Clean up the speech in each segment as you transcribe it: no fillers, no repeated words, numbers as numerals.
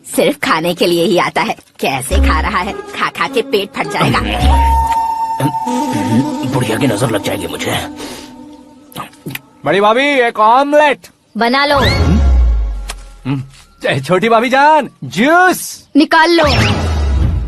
सिर्फ खाने के लिए ही आता है। कैसे खा रहा है, खा खा के पेट फट जाएगा। बुढ़िया की नजर लग जाएगी मुझे। बड़ी भाभी एक ऑमलेट बना लो। छोटी भाभी जान जूस निकाल लो।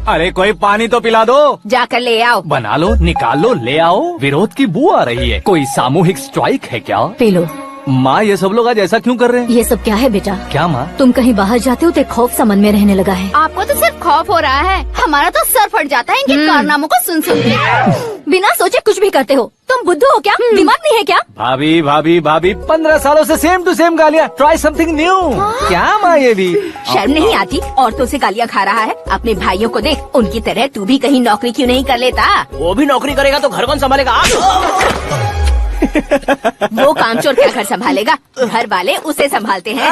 अरे कोई पानी तो पिला दो। जाकर ले आओ। बना लो, निकाल लो, ले आओ। विरोध की बू आ रही है। कोई सामूहिक स्ट्राइक है क्या? P low. माँ ये सब लोग आज ऐसा क्यों कर रहे हैं? ये सब क्या है बेटा? क्या माँ? तुम कहीं बाहर जाते हो तो खौफ सा मन में रहने लगा है। आपको तो सिर्फ खौफ हो रहा है, हमारा तो सर फट जाता है इनके कारनामों को सुन सुन के। बिना सोचे कुछ भी करते हो। तुम बुद्धू हो क्या? दिमाग नहीं है क्या? भाभी भाभी भाभी 15 सालों से सेम टू सेम गालियाँ। Try something new. क्या माँ ये भी? शर्म नहीं आती? औरतों से गालियाँ खा रहा है। अपने भाइयों को देख, उनकी तरह तू भी कहीं नौकरी क्यों नहीं कर लेता? वो भी नौकरी करेगा तो घर कौन संभालेगा? वो कामचोर क्या घर संभालेगा? घर वाले उसे संभालते हैं।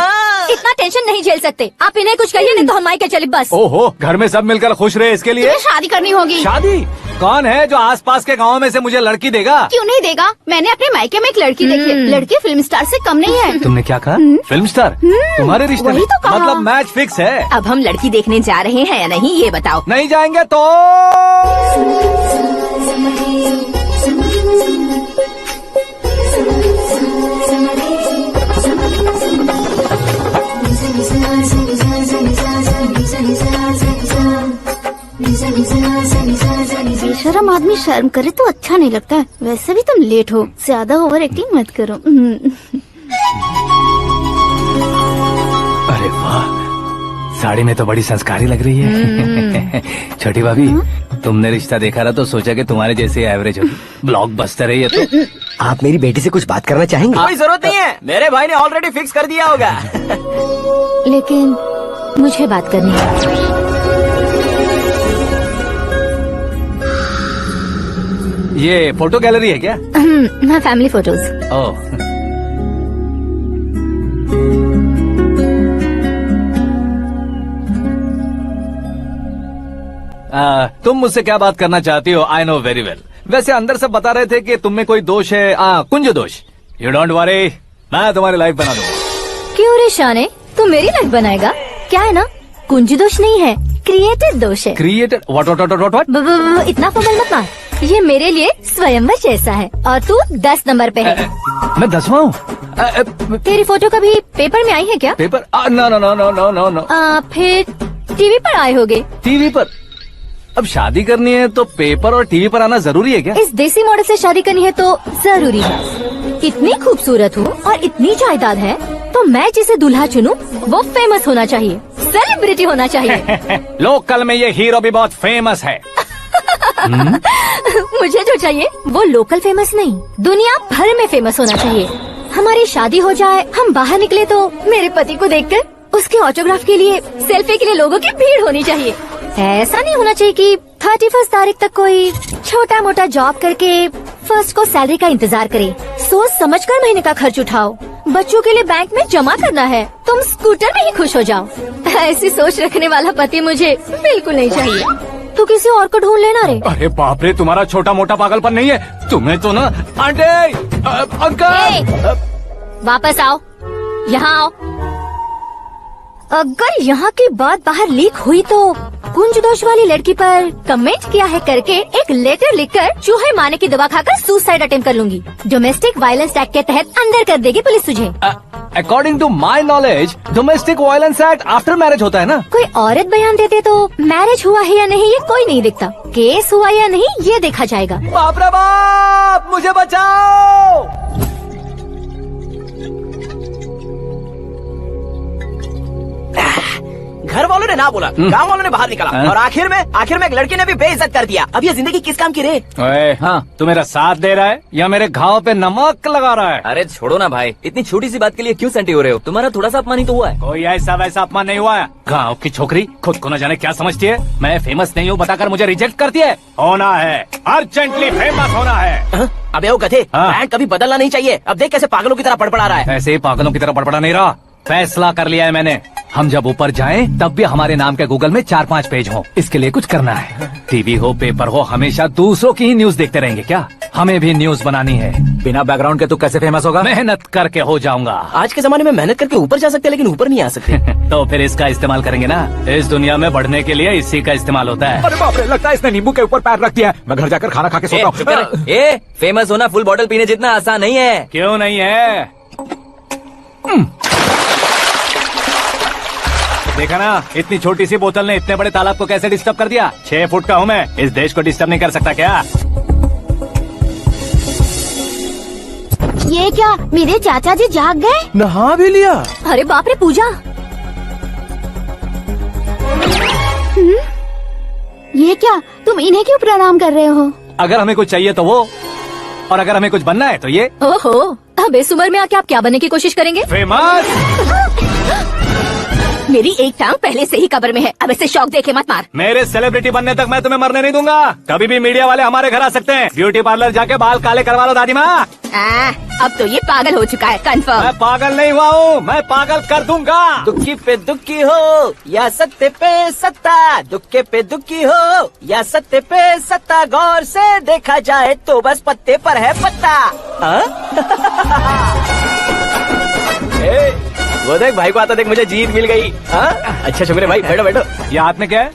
इतना टेंशन नहीं झेल सकते आप। इन्हें कुछ कहिए नहीं तो हम के चले बस। ओहो, घर में सब मिलकर खुश रहे इसके लिए। तुम्हें शादी करनी होगी। शादी? कौन है जो आसपास के गाँव में से मुझे लड़की देगा? क्यों नहीं देगा? मैंने अपने मायके में एक लड़की देखी है। लड़की फिल्म स्टार से कम नहीं है। तुमने क्या कहा? Film star? तुम्हारे रिश्ते में? वही तो कहा। मतलब मैच फिक्स है। अब हम लड़की देखने जा रहे हैं या नहीं ये बताओ। नहीं जाएंगे तो? बेशरम आदमी शर्म करे तो अच्छा नहीं लगता है। वैसे भी तुम लेट हो, ज्यादा ओवर एक्टिंग मत करो। अरे वाह, साड़ी में तो बड़ी संस्कारी लग रही है। छोटी भाभी, तुमने रिश्ता देखा ना तो सोचा कि तुम्हारे जैसे एवरेज होगी। ब्लॉकबस्टर है ये तो। आप मेरी बेटी से कुछ बात करना चाहेंगे? कोई जरूरत नहीं है, मेरे भाई ने ऑलरेडी फिक्स कर दिया होगा। लेकिन मुझे बात करनी है। ये फोटो गैलरी है क्या? मैं फैमिली फोटोज। ओह, तुम मुझसे क्या बात करना चाहती हो? I know very well. वैसे अंदर से बता रहे थे कि तुम में कोई दोष है। कुंज दोष। यू डोंट वरी, मैं तुम्हारी लाइफ बना दूंगा। क्यों रे शाने, तू मेरी लाइफ बनाएगा? क्या है ना, कुंज दोष नहीं है, क्रिएटेड दोष है। क्रिएटेड? व्हाट? इतना फबल मत मार। ये मेरे लिए स्वयंवर जैसा है और तू 10 नंबर पे है। मैं 10वां हूँ? तेरी फोटो कभी पेपर में आई है क्या? Paper? No no no no no no no. फिर टीवी पर आए होगे। टीवी पर? अब शादी करनी है तो पेपर और टीवी पर आना जरूरी है क्या? इस देसी मॉडल से शादी करनी है तो जरूरी है। इतनी खूबसूरत हूँ और इतनी जायदाद है तो मैं जिसे दूल्हा चुनूं वो फेमस होना चाहिए, सेलिब्रिटी होना चाहिए। लोकल में ये हीरो भी बहुत फेमस है। मुझे जो चाहिए वो लोकल फेमस नहीं, दुनिया भर में फेमस होना चाहिए। हमारी शादी हो जाए, हम बाहर निकले तो मेरे पति को देखकर उसके ऑटोग्राफ के लिए, सेल्फी के लिए लोगों की भीड़ होनी चाहिए। ऐसा नहीं होना चाहिए कि 31 तारीख तक कोई छोटा मोटा जॉब करके फर्स्ट को सैलरी का इंतजार करे। सोच समझकर महीने का खर्च उठाओ। बच्चों के लिए बैंक में जमा करना है, तुम स्कूटर में ही खुश हो जाओ। ऐसी सोच रखने वाला पति मुझे बिल्कुल नहीं चाहिए। तू किसी और को ढूंढ लेना रे। अरे बाप रे, तुम्हारा छोटा मोटा पागलपन नहीं है। तुम्हें तो ना आंटी, अंकल। वापस आओ, यहाँ आओ। अगर यहाँ की बात बाहर लीक हुई तो कुंज दोष वाली लड़की पर कमेंट किया है करके एक लेटर लिखकर चूहे मारने की दवा खाकर सुसाइड अटेम्प्ट कर लूंगी। डोमेस्टिक वायलेंस एक्ट के तहत अंदर कर देगी पुलिस तुझे। According to my knowledge domestic violence act after marriage होता है ना? कोई औरत बयान देते तो मैरिज हुआ है या नहीं ये कोई नहीं दिखता, केस हुआ या नहीं ये देखा जाएगा। बाप रे बाप, मुझे बचाओ। घर वालों ने ना बोला, गांव वालों ने बाहर निकाला और आखिर में एक लड़की ने भी बेइज्जत कर दिया। अब ये जिंदगी किस काम की रे? ओए, हाँ, तू मेरा साथ दे रहा है या मेरे घाव पे नमक लगा रहा है? अरे छोड़ो ना भाई, इतनी छोटी सी बात के लिए क्यों सैंटी हो रहे हो? तुम्हारा थोड़ा सा अपमान ही तो हुआ है। कोई ऐसा वैसा अपमान नहीं हुआ है। गाँव की छोकरी खुद को न जाने क्या समझती है। मैं फेमस नहीं हूँ बताकर मुझे रिजेक्ट करती है। होना है, अर्जेंटली फेमस होना है। अबे वो गधे, ब्रांड कभी बदलना नहीं चाहिए। अब देख कैसे पागलों की तरह पड़पड़ा रहा है। ऐसे ही पागलों की तरह पड़पड़ा नहीं रहा, फैसला कर लिया है मैंने। हम जब ऊपर जाएं तब भी हमारे नाम के गूगल में 4-5 पेज हो। इसके लिए कुछ करना है। टीवी हो, पेपर हो, हमेशा दूसरों की ही न्यूज देखते रहेंगे क्या? हमें भी न्यूज बनानी है। बिना बैकग्राउंड के तू कैसे फेमस होगा? मेहनत करके हो जाऊंगा। आज के जमाने में मेहनत करके ऊपर जा सकते हैं लेकिन ऊपर नहीं आ सकते। तो फिर इसका इस्तेमाल करेंगे ना। इस दुनिया में बढ़ने के लिए इसी का इस्तेमाल होता है। अरे बाप रे, लगता है इसने नींबू के ऊपर पैर रख दिया है। मैं घर जाकर खाना खा के सोता हूँ। ए, फेमस होना फुल बॉटल पीने जितना आसान नहीं है। क्यों नहीं है? देखा ना, इतनी छोटी सी बोतल ने इतने बड़े तालाब को कैसे डिस्टर्ब कर दिया। 6 फुट का हूँ मैं, इस देश को डिस्टर्ब नहीं कर सकता क्या? ये क्या, मेरे चाचा जी जाग गए? नहा भी लिया। अरे बाप रे पूजा, ये क्या, तुम इन्हें क्यों प्रणाम कर रहे हो? अगर हमें कुछ चाहिए तो वो, और अगर हमें कुछ बनना है तो ये। ओहो, अब इस उम्र में आके आप क्या बनने की कोशिश करेंगे? फेमस। मेरी एक टांग पहले से ही कब्र में है, अब इसे शौक देके मत मार। मेरे सेलिब्रिटी बनने तक मैं तुम्हें मरने नहीं दूंगा। कभी भी मीडिया वाले हमारे घर आ सकते हैं। ब्यूटी पार्लर जाके बाल काले करवा लो दादी माँ। अब तो ये पागल हो चुका है, कंफर्म। मैं पागल नहीं हुआ हूँ, मैं पागल कर दूंगा। दुखी पे दुखी हो या सत्य पे सत्ता, दुखे पे दुखी हो या सत्य पे सत्ता, गौर से देखा जाए तो बस पत्ते पर है पत्ता। वो देख भाई को आता देख, मुझे जीत मिल गई। अच्छा शुक्र है भाई, बैठो बैठो। ये हाथ में क्या है?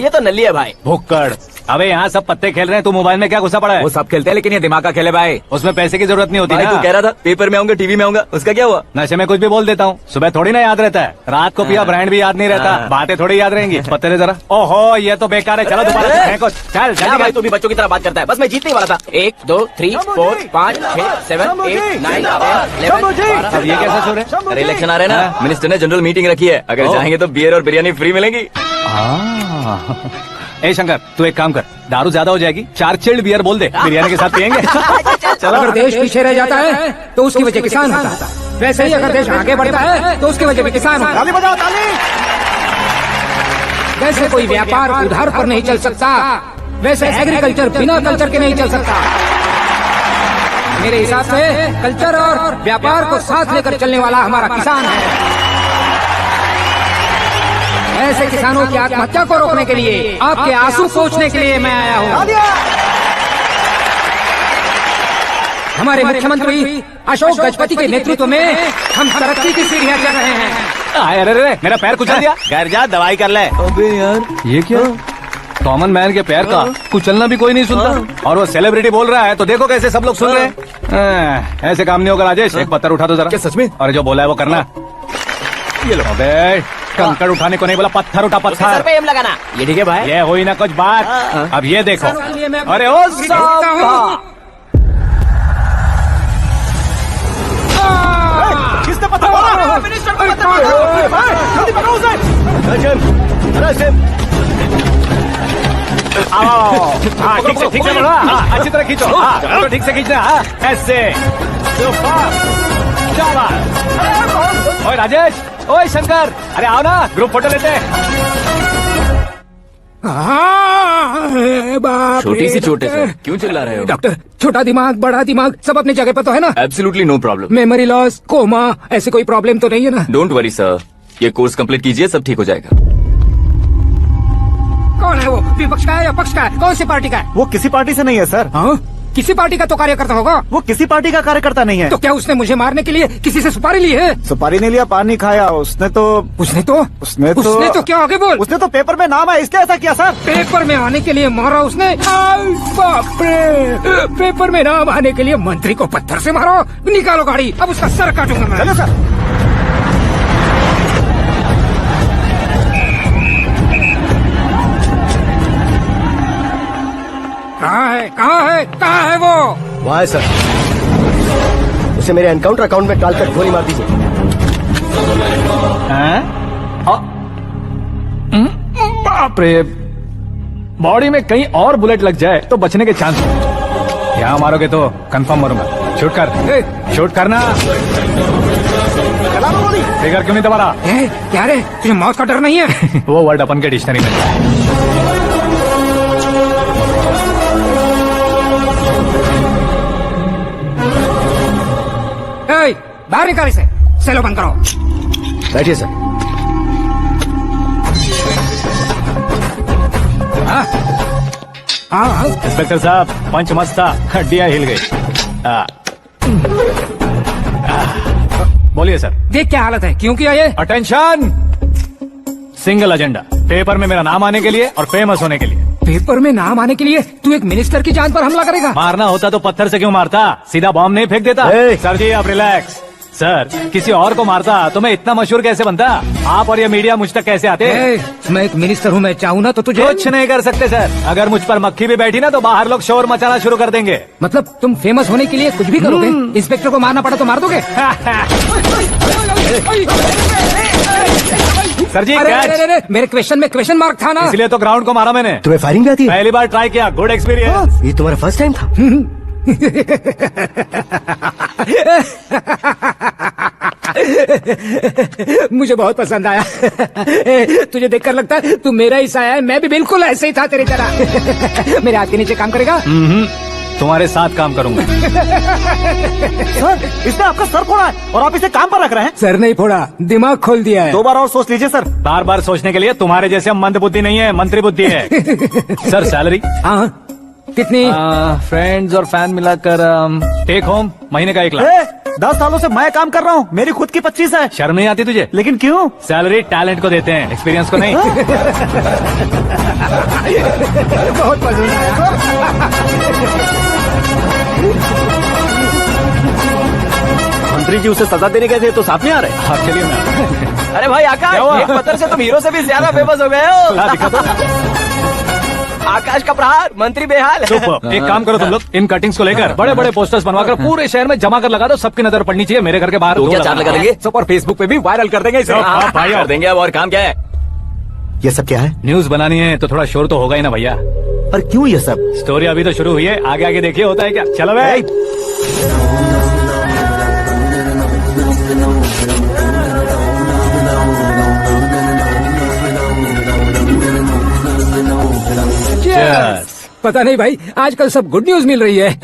ये तो नल्ली है भाई। भुक्कड़। अबे यहाँ सब पत्ते खेल रहे हैं, तू मोबाइल में क्या घुसा पड़ा है? वो सब खेलते हैं लेकिन ये दिमाग का खेल है भाई। उसमें पैसे की जरूरत नहीं होती भाई ना। तू कह रहा था पेपर में आऊंगा, टीवी में आऊंगा, उसका क्या हुआ? नशे में कुछ भी बोल देता हूँ, सुबह थोड़ी ना याद रहता है। रात को पिया ब्रांड भी याद नहीं रहता, बातें थोड़ी याद रहेंगी। पत्ते दे जरा। ओहो, ये तो बेकार है, चलो दोबारा से फेंको। चल क्या भाई, तू भी बच्चों की तरह बात करता है। बस मैं जीतने ही वाला था। 1 2 3 4 5 6 7 8 9 10 अब ये कैसे सो रहे? अरे इलेक्शन आ रहे हैं ना, मिनिस्टर ने जनरल मीटिंग रखी है। अगर जाएंगे तो बियर और बिरयानी फ्री मिलेंगी। ए शंकर, तू एक काम कर, दारू ज्यादा हो जाएगी, 4 चिल्ड बियर बोल दे, बिरयानी के साथ पियेंगे। चलो। अगर देश पीछे रह जाता है तो उसकी वजह किसान होता है, वैसे ही अगर देश आगे बढ़ता है तो उसकी वजह भी किसान होता है। ताली बजाओ, ताली। जैसे कोई व्यापार उधार पर नहीं चल सकता, वैसे एग्रीकल्चर बिना कल्चर के नहीं चल सकता। मेरे हिसाब से कल्चर और व्यापार को साथ लेकर चलने वाला हमारा किसान है। ऐसे किसानों की आत्महत्या को रोकने के लिए, आपके आंसू पोंछने के लिए मैं आया हूँ। हमारे मुख्यमंत्री अशोक गजपति के नेतृत्व में हम तरक्की की सीढ़ियाँ चढ़ रहे हैं। अरे मेरा पैर कुचल दिया। घर जा दवाई कर ले। अबे यार, ये क्या? कॉमन मैन के पैर का कुचलना भी कोई नहीं सुनता, और वो सेलिब्रिटी बोल रहा है तो देखो कैसे सब लोग सुन रहे हैं। ऐसे काम नहीं होगा राजेश, एक पत्थर उठा दो जरा। क्या सच में? और जो बोला है वो करना। ये लो। अबे कंकड़ उठाने को नहीं बोला, पत्थर उठा, सर पत्थर। पे एम लगाना। ये ठीक है भाई। ये हुई ना कुछ बात। अब ये देखो। अरे ओ साहब, किसने पत्थर मारा? मिनिस्टर को पत्थर मारा। जल्दी पकड़ो उसे। हाँ, ठीक से पकड़ो। हाँ, अच्छी तरह खींचो। हाँ, तो ठीक से खींचना। हाँ, ऐसे। ओए राजेश, ओए शंकर, अरे आओ ना, ग्रुप फोटो लेते हैं। छोटी सी चोट है सर, क्यों चिल्ला रहे हो? डॉक्टर, छोटा दिमाग बड़ा दिमाग सब अपनी जगह पर तो है ना? Absolutely no problem. Memory loss, coma, ऐसी कोई प्रॉब्लम तो नहीं है ना? डोंट वरी सर, ये कोर्स कंप्लीट कीजिए, सब ठीक हो जाएगा। कौन है वो? विपक्ष का है या पक्ष का है? कौन सी पार्टी का है? वो किसी पार्टी से नहीं है सर। हाँ? किसी पार्टी का तो कार्यकर्ता होगा। वो किसी पार्टी का कार्यकर्ता नहीं है। तो क्या उसने मुझे मारने के लिए किसी से सुपारी ली है? सुपारी नहीं लिया, पानी खाया उसने तो। उसने तो क्या आगे बोल? उसने तो पेपर में नाम है इसलिए ऐसा किया सर। पेपर में आने के लिए मारा उसने? आई बाप रे! पेपर में नाम आने के लिए मंत्री को पत्थर से मारो? निकालो गाड़ी, अब उसका सर काटूंगा मैं। चलो सर। कहाँ है वो? वहाँ है सर। उसे मेरे एनकाउंटर अकाउंट में डालकर गोली मार दीजिए। बाप रे, बॉडी में कहीं और बुलेट लग जाए तो बचने के चांस। यहाँ मारोगे तो कंफर्म मरूंगा। शूट कर, शूट करना। फिगर क्यों नहीं दबा रहा? क्या रे, तुझे मौत का डर नहीं है? वो वर्ड अपन के डिक्शनरी में। बाहर निकाल इसे, सेलो बंद करो। बैठिए सर। इंस्पेक्टर साहब, पंच मस्त था, हड्डियां हिल गई। बोलिए सर। देख क्या हालत है, क्यों किया ये? अटेंशन, सिंगल एजेंडा, पेपर में मेरा नाम आने के लिए और फेमस होने के लिए। पेपर में नाम आने के लिए तू एक मिनिस्टर की जान पर हमला करेगा? मारना होता तो पत्थर से क्यों मारता, सीधा बॉम्ब नहीं फेंक देता। ए! सर जी आप रिलैक्स। सर किसी और को मारता तो मैं इतना मशहूर कैसे बनता, आप और ये मीडिया मुझ तक कैसे आते? मैं एक मिनिस्टर हूँ, मैं चाहूँ ना तो तुझे कुछ नहीं कर सकते सर। अगर मुझ पर मक्खी भी बैठी ना तो बाहर लोग शोर मचाना शुरू कर देंगे। मतलब तुम फेमस होने के लिए कुछ भी करोगे? इंस्पेक्टर को मारना पड़ा तो मार दोगे? सर जी अरे, कैच। अरे, अरे, मेरे क्वेश्चन में क्वेश्चन मार्क था ना। इसलिए तो ग्राउंड को मारा मैंने। तुम्हें फायरिंग भी आती है? पहली बार ट्राई किया, गुड एक्सपीरियंस। ये तुम्हारा फर्स्ट टाइम था? मुझे बहुत पसंद आया। तुझे देखकर लगता है तू मेरा ही साया है, मैं भी बिल्कुल ऐसे ही था तेरी तरह। मेरे हाथ के नीचे काम करेगा? तुम्हारे साथ काम करूंगा। सर इसने आपका सर फोड़ा है और आप इसे काम पर रख रहे हैं। सर नहीं फोड़ा, दिमाग खोल दिया है। 2 बार और सोच लीजिए सर। बार बार सोचने के लिए तुम्हारे जैसे मंद बुद्धि नहीं है, मंत्री बुद्धि है। सर सैलरी हाँ कितनी? फ्रेंड्स और फैन मिलाकर टेक होम महीने का 1 लाख। 10 सालों से मैं काम कर रहा हूँ, मेरी खुद की 25 है। शर्म नहीं आती तुझे? लेकिन क्यों? सैलरी टैलेंट को देते हैं, एक्सपीरियंस को नहीं। बहुत पसंद आया। मंत्री जी उसे सजा देने गए थे तो साथ में आ रहे? हाँ चलिए मैं। अरे भाई आकाश, क्या हुआ? एक पत्थर से तुम हीरो से भी ज्यादा फेमस हो गए हो। ला दिखा दो। आकाश का प्रहार, मंत्री बेहाल। सुपर। एक काम करो तुम लोग, इन कटिंग्स को लेकर बड़े बड़े पोस्टर्स बनवाकर पूरे शहर में जमा कर लगा दो, सबकी नजर पड़नी चाहिए। मेरे घर के बाहर तो क्या दो चार लगा लगा देंगे? और फेसबुक पे भी वायरल कर देंगे इसे। हाँ, भाई कर देंगे अब, और काम क्या है? ये सब क्या है? न्यूज बनानी है तो थोड़ा शोर तो होगा ही ना भैया। पर क्यों ये सब? स्टोरी अभी तो शुरू हुई है, आगे आगे देखिए होता है क्या। चलो भाई। Cheers. पता नहीं भाई, आजकल सब गुड न्यूज मिल रही है।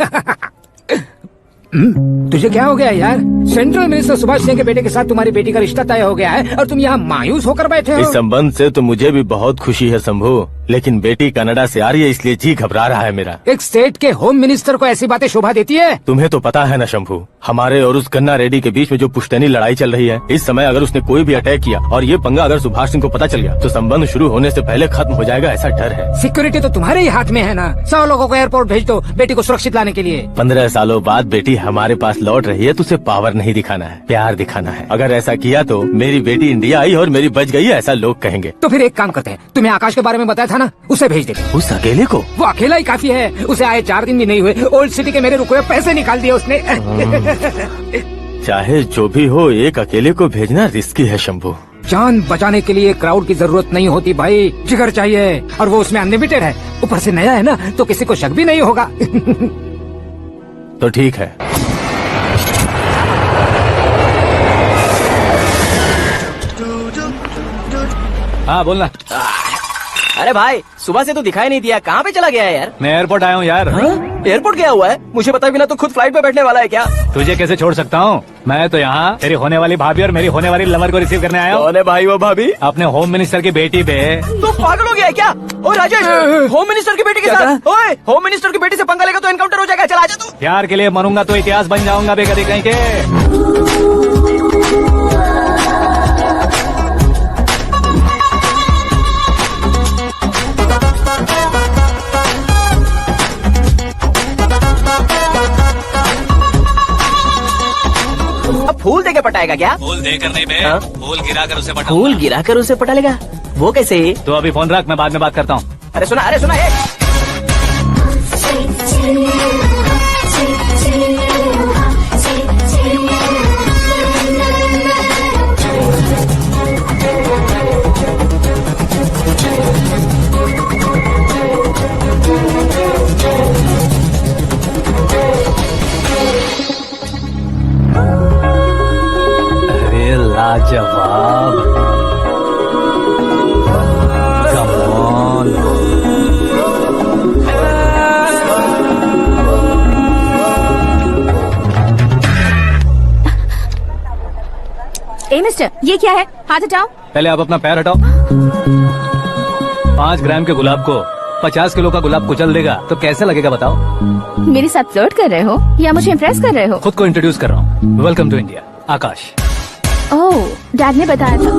तुझे क्या हो गया यार? सेंट्रल मिनिस्टर सुभाष सिंह के बेटे के साथ तुम्हारी बेटी का रिश्ता तय हो गया है और तुम यहाँ मायूस होकर बैठे हो। इस संबंध से तो मुझे भी बहुत खुशी है शंभू, लेकिन बेटी कनाडा से आ रही है इसलिए जी घबरा रहा है मेरा। एक स्टेट के होम मिनिस्टर को ऐसी बातें शोभा देती है? तुम्हें तो पता है ना शंभू, हमारे और उस कन्ना रेड्डी के बीच में जो पुश्तैनी लड़ाई चल रही है, इस समय अगर उसने कोई भी अटैक किया और ये पंगा अगर सुभाष सिंह को पता चल गया तो संबंध शुरू होने से पहले खत्म हो जाएगा, ऐसा डर है। सिक्योरिटी तो तुम्हारे ही हाथ में है ना। 100 लोगों को एयरपोर्ट भेज दो बेटी को सुरक्षित लाने के लिए। 15 सालों बाद बेटी हमारे पास लौट रही है तो उसे पावर नहीं दिखाना है, प्यार दिखाना है। अगर ऐसा किया तो मेरी बेटी इंडिया आई और मेरी बच गई, ऐसा लोग कहेंगे। तो फिर एक काम करते हैं, तुम्हें आकाश के बारे में बताया था ना, उसे भेज देते। उस अकेले को? वो अकेला ही काफी है, उसे आए 4 दिन भी नहीं हुए, ओल्ड सिटी के मेरे रुके हुए पैसे निकाल दिए उसने। चाहे जो भी हो, एक अकेले को भेजना रिस्की है शंभू। जान बचाने के लिए क्राउड की जरूरत नहीं होती भाई, जिगर चाहिए, और वो उसमें अनलिमिटेड है। ऊपर से नया है ना तो किसी को शक भी नहीं होगा। तो ठीक है। हाँ बोलना। अरे भाई सुबह से तो दिखाई नहीं दिया, कहाँ पे चला गया है यार? मैं एयरपोर्ट आया हूँ यार। एयरपोर्ट गया हुआ है? मुझे पता बिना तो खुद फ्लाइट पे बैठने वाला है क्या? तुझे कैसे छोड़ सकता हूँ? मैं तो यहाँ तेरी होने वाली भाभी और मेरी होने वाली लवर को रिसीव करने आया हूँ। कौन है भाई वो भाभी? अपने होम मिनिस्टर की बेटी पे। तो पागल हो गया है क्या? ओ राजेश, होम मिनिस्टर की बेटी के साथ? ओए, होम मिनिस्टर की बेटी से पंगा लेगा तो एनकाउंटर हो जाएगा, चला आजा तू। प्यार के लिए मरूंगा तो इतिहास बन जाऊंगा बेकदी कहीं के। अब फूल देके पटाएगा क्या? फूल देकर नहीं बे, हाँ? फूल गिरा कर उसे पटा। फूल गिरा कर उसे पटा लेगा? वो कैसे? तो अभी फोन रख, मैं बाद में बात करता हूँ। अरे सुना ये। अरे लाजवाब। Come on. ए मिस्टर, ये क्या है? हाथ हटाओ। पहले आप अपना पैर हटाओ। 5 ग्राम के गुलाब को 50 किलो का गुलाब कुचल देगा तो कैसे लगेगा बताओ? मेरे साथ फ्लर्ट कर रहे हो या मुझे इम्प्रेस कर रहे हो? खुद को इंट्रोड्यूस कर रहा हूँ। Welcome to India, Akash. Oh, dad ने बताया था।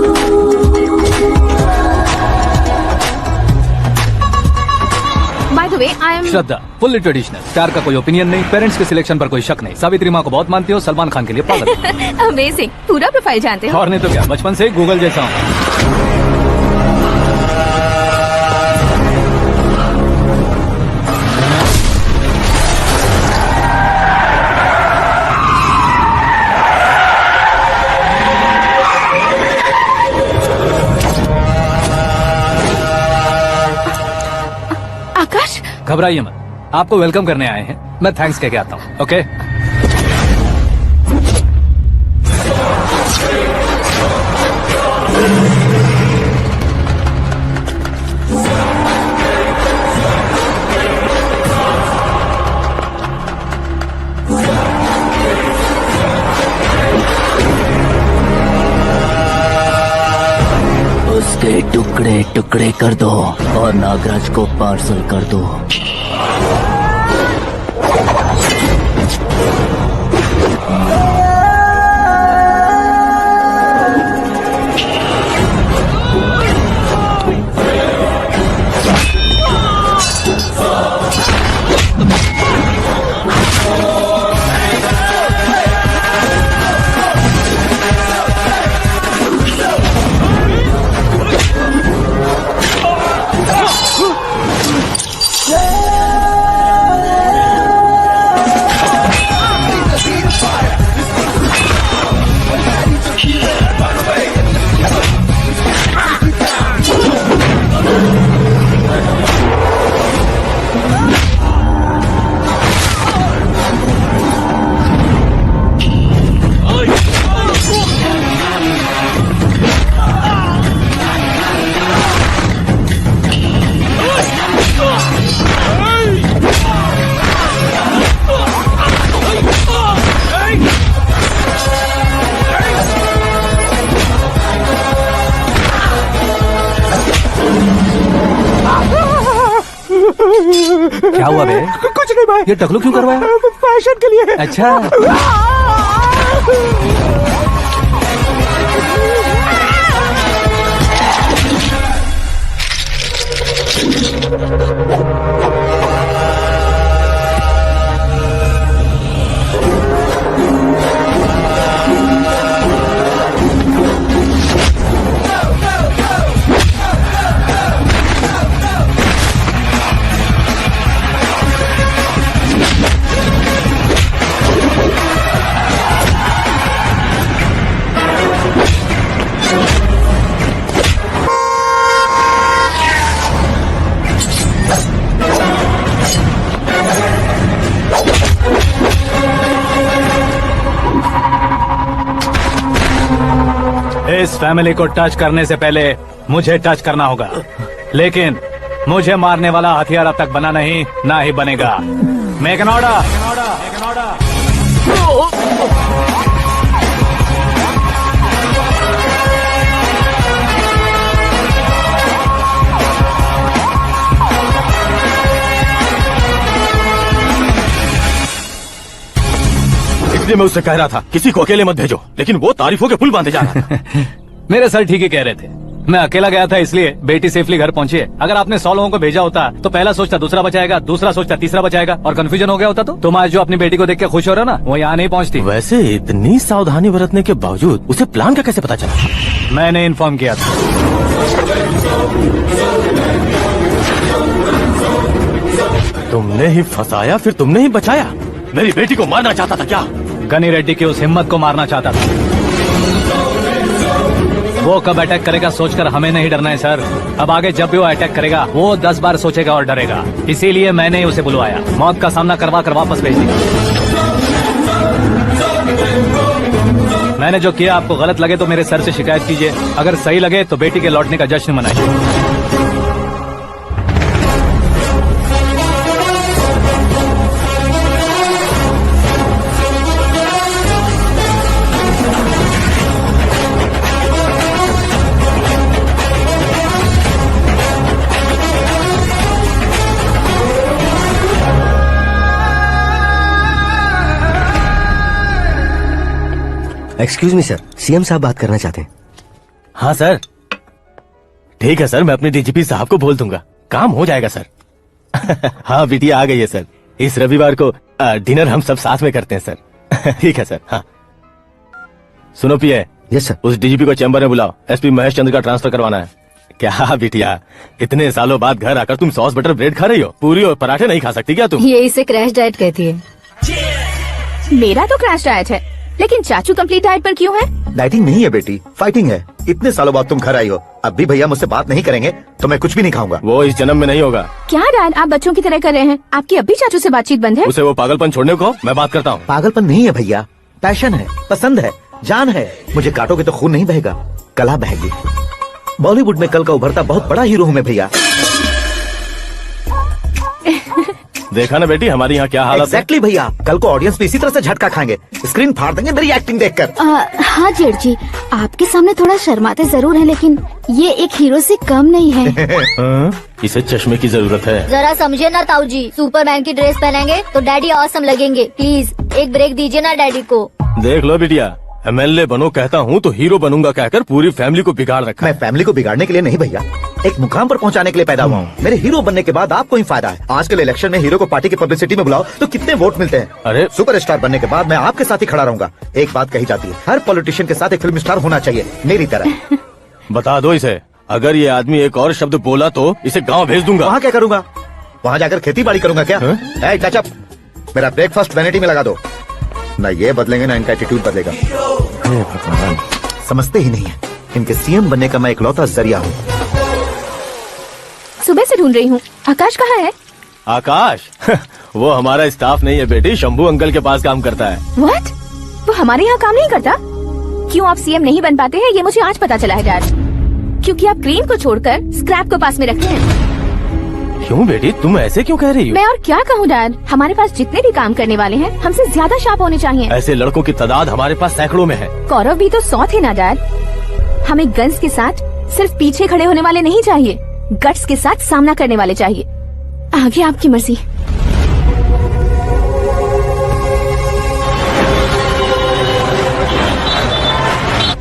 By the way, I am Shraddha, fully traditional. Star का कोई ओपिनियन नहीं, पेरेंट्स के सिलेक्शन पर कोई शक नहीं। सावित्री माँ को बहुत मानती हो, सलमान खान के लिए पागल। अमेजिंग, पूरा प्रोफाइल जानते हो। और नहीं तो क्या, बचपन से ही गूगल जैसा हूँ। आकाश, घबराइए मत, आपको वेलकम करने आए हैं। मैं थैंक्स कह के आता हूँ। ओके, उसके टुकड़े टुकड़े कर दो और नागराज को पार्सल कर दो। क्या हुआ बे? कुछ नहीं भाई, ये टकलू क्यों करवाया? फैशन के लिए। अच्छा, इस फैमिली को टच करने से पहले मुझे टच करना होगा, लेकिन मुझे मारने वाला हथियार अब तक बना नहीं, ना ही बनेगा। Make an order. इसलिए मैं उससे कह रहा था किसी को अकेले मत भेजो, लेकिन वो तारीफों के पुल बांधे जा रहा था। मेरे सर ठीक ही कह रहे थे। मैं अकेला गया था इसलिए बेटी सेफली घर पहुंची है। अगर आपने 100 लोगों को भेजा होता तो पहला सोचता दूसरा बचाएगा, दूसरा सोचता तीसरा बचाएगा और कंफ्यूजन हो गया होता। तो तुम आज जो अपनी बेटी को देख के खुश हो रहे हो ना, वो यहाँ नहीं पहुँचती। वैसे इतनी सावधानी बरतने के बावजूद उसे प्लान का कैसे पता चला? मैंने इन्फॉर्म किया था। तुमने ही फंसाया, फिर तुमने ही बचाया। मेरी बेटी को मारना चाहता था क्या? गनी रेड्डी की उस हिम्मत को मारना चाहता था। वो कब अटैक करेगा सोचकर हमें नहीं डरना है सर। अब आगे जब भी वो अटैक करेगा वो 10 बार सोचेगा और डरेगा। इसीलिए मैंने ही उसे बुलवाया। मौत का सामना करवा कर वापस भेज दिया। मैंने जो किया आपको गलत लगे तो मेरे सर से शिकायत कीजिए, अगर सही लगे तो बेटी के लौटने का जश्न मनाइए। एक्सक्यूज मी सर, सीएम साहब बात करना चाहते हैं। हाँ सर, ठीक है सर, मैं अपने डीजीपी साहब को बोल दूंगा, काम हो जाएगा सर। हाँ बिटिया आ गई है सर, इस रविवार को डिनर हम सब साथ में करते हैं सर। ठीक है सर। हाँ सुनो पिए, यस सर। उस डीजीपी को चैम्बर में बुलाओ, एसपी महेश चंद्र का ट्रांसफर करवाना है। क्या बिटिया, इतने सालों बाद घर आकर तुम सॉस बटर ब्रेड खा रही हो? पूरी और पराठे नहीं खा सकती क्या तुम? ये इसे क्रैश डाइट कहती है। मेरा तो क्रैश डाइट है, लेकिन चाचू कंप्लीट डाइट पर क्यों है? डाइटिंग नहीं है बेटी, फाइटिंग है। इतने सालों बाद तुम घर आई हो, अब भी भैया मुझसे बात नहीं करेंगे तो मैं कुछ भी नहीं खाऊंगा। वो इस जन्म में नहीं होगा। क्या डैड, आप बच्चों की तरह कर रहे हैं? आपकी अब भी चाचू से बातचीत बंद है? उसे वो पागलपन छोड़ने को, मैं बात करता हूँ। पागलपन नहीं है भैया, पैशन है, पसंद है, जान है। मुझे काटोगे तो खून नहीं बहेगा, कला बहेगी। बॉलीवुड में कल का उभरता बहुत बड़ा हीरो हूँ मैं भैया। देखा ना बेटी हमारे यहाँ क्या हालत है। एग्जैक्टली भैया, कल को ऑडियंस भी इसी तरह से झटका खाएंगे, स्क्रीन फाड़ देंगे मेरी एक्टिंग देखकर। हाँ जेठ जी, आपके सामने थोड़ा शर्माते जरूर हैं, लेकिन ये एक हीरो से कम नहीं है। हाँ? इसे चश्मे की जरूरत है। जरा समझे ना ताऊ जी, सुपरमैन की ड्रेस पहनेंगे तो डैडी ऑसम लगेंगे। प्लीज एक ब्रेक दीजिए ना डैडी को। देख लो बिटिया, एमएलए बनो कहता हूँ तो हीरो बनूंगा कहकर पूरी फैमिली को बिगाड़ रखा मैं है। फैमिली को बिगाड़ने के लिए नहीं भैया, एक मुकाम पर पहुंचाने के लिए पैदा हुआ हूँ। मेरे हीरो बनने के बाद आपको ही फायदा है। आजकल इलेक्शन में हीरो को पार्टी की पब्लिसिटी में बुलाओ तो कितने वोट मिलते हैं। अरे सुपरस्टार बनने के बाद मैं आपके साथ ही खड़ा रहूंगा। एक बात कही जाती है, हर पॉलिटिशियन के साथ एक फिल्म स्टार होना चाहिए, मेरी तरह। बता दो इसे, अगर ये आदमी एक और शब्द बोला तो इसे गांव भेज दूंगा। वहाँ क्या करूंगा? वहाँ जाकर खेती बाड़ी करूंगा क्या? ए, टच अप, मेरा ब्रेकफास्ट वैनिटी में लगा दो। ना ये बदलेंगे ना इनका एटीट्यूड बदलेगा। समझते ही नहीं है, इनके सीएम बनने का मैं इकलौता जरिया हूँ। सुबह से ढूंढ रही हूँ, आकाश कहाँ है? आकाश वो हमारा स्टाफ नहीं है बेटी, शंभू अंकल के पास काम करता है। व्हाट? वो हमारे यहाँ काम नहीं करता? क्यों आप सीएम नहीं बन पाते हैं, ये मुझे आज पता चला है डैड। क्योंकि आप क्रीम को छोड़कर स्क्रैप को पास में रखते हैं। क्यों बेटी, तुम ऐसे क्यों कह रही हो? मैं और क्या कहूँ डैड, हमारे पास जितने भी काम करने वाले हैं हमसे ज्यादा शार्प होने चाहिए। ऐसे लड़कों की तादाद हमारे पास सैकड़ों में है। कौरव भी तो 100 थे ना डैड। हमें गन्स के साथ सिर्फ पीछे खड़े होने वाले नहीं चाहिए, गट्स के साथ सामना करने वाले चाहिए। आगे आपकी मर्जी।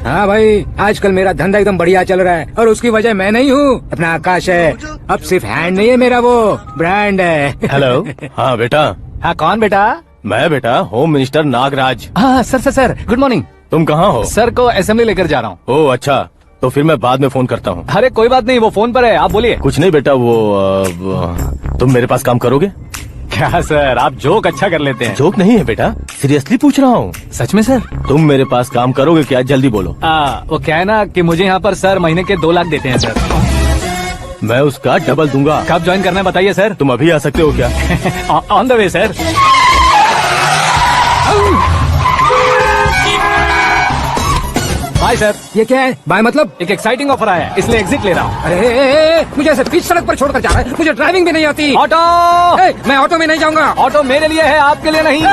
हाँ भाई, आजकल मेरा धंधा एकदम बढ़िया चल रहा है और उसकी वजह मैं नहीं हूँ, अपना आकाश है। अब सिर्फ हैंड नहीं है मेरा, वो ब्रांड है। हेलो। हाँ बेटा। हाँ कौन बेटा? मैं बेटा होम मिनिस्टर नागराज। हाँ सर गुड मॉर्निंग। तुम कहाँ हो? सर को असेंबली लेकर जा रहा हूँ। ओह अच्छा, तो फिर मैं बाद में फोन करता हूँ। अरे कोई बात नहीं, वो फोन पर है, आप बोलिए। कुछ नहीं बेटा, तुम मेरे पास काम करोगे? क्या सर, आप जोक अच्छा कर लेते हैं। जोक नहीं है बेटा, सीरियसली पूछ रहा हूँ। सच में सर? तुम मेरे पास काम करोगे क्या? जल्दी बोलो। वो क्या है ना कि मुझे यहाँ पर सर महीने के 2 लाख देते हैं सर। मैं उसका डबल दूंगा। कब ज्वाइन करना है बताइए सर। तुम अभी आ सकते हो क्या? On the way sir. Bye sir. ये क्या है? बाय मतलब? एक एक्साइटिंग ऑफर आया है, इसलिए एग्जिट ले रहा हूँ। अरे मुझे ऐसे बीच सड़क पर छोड़कर जा रहा है, मुझे ड्राइविंग भी नहीं आती। ऑटो। मैं ऑटो में नहीं जाऊंगा। ऑटो मेरे लिए है, आपके लिए नहीं।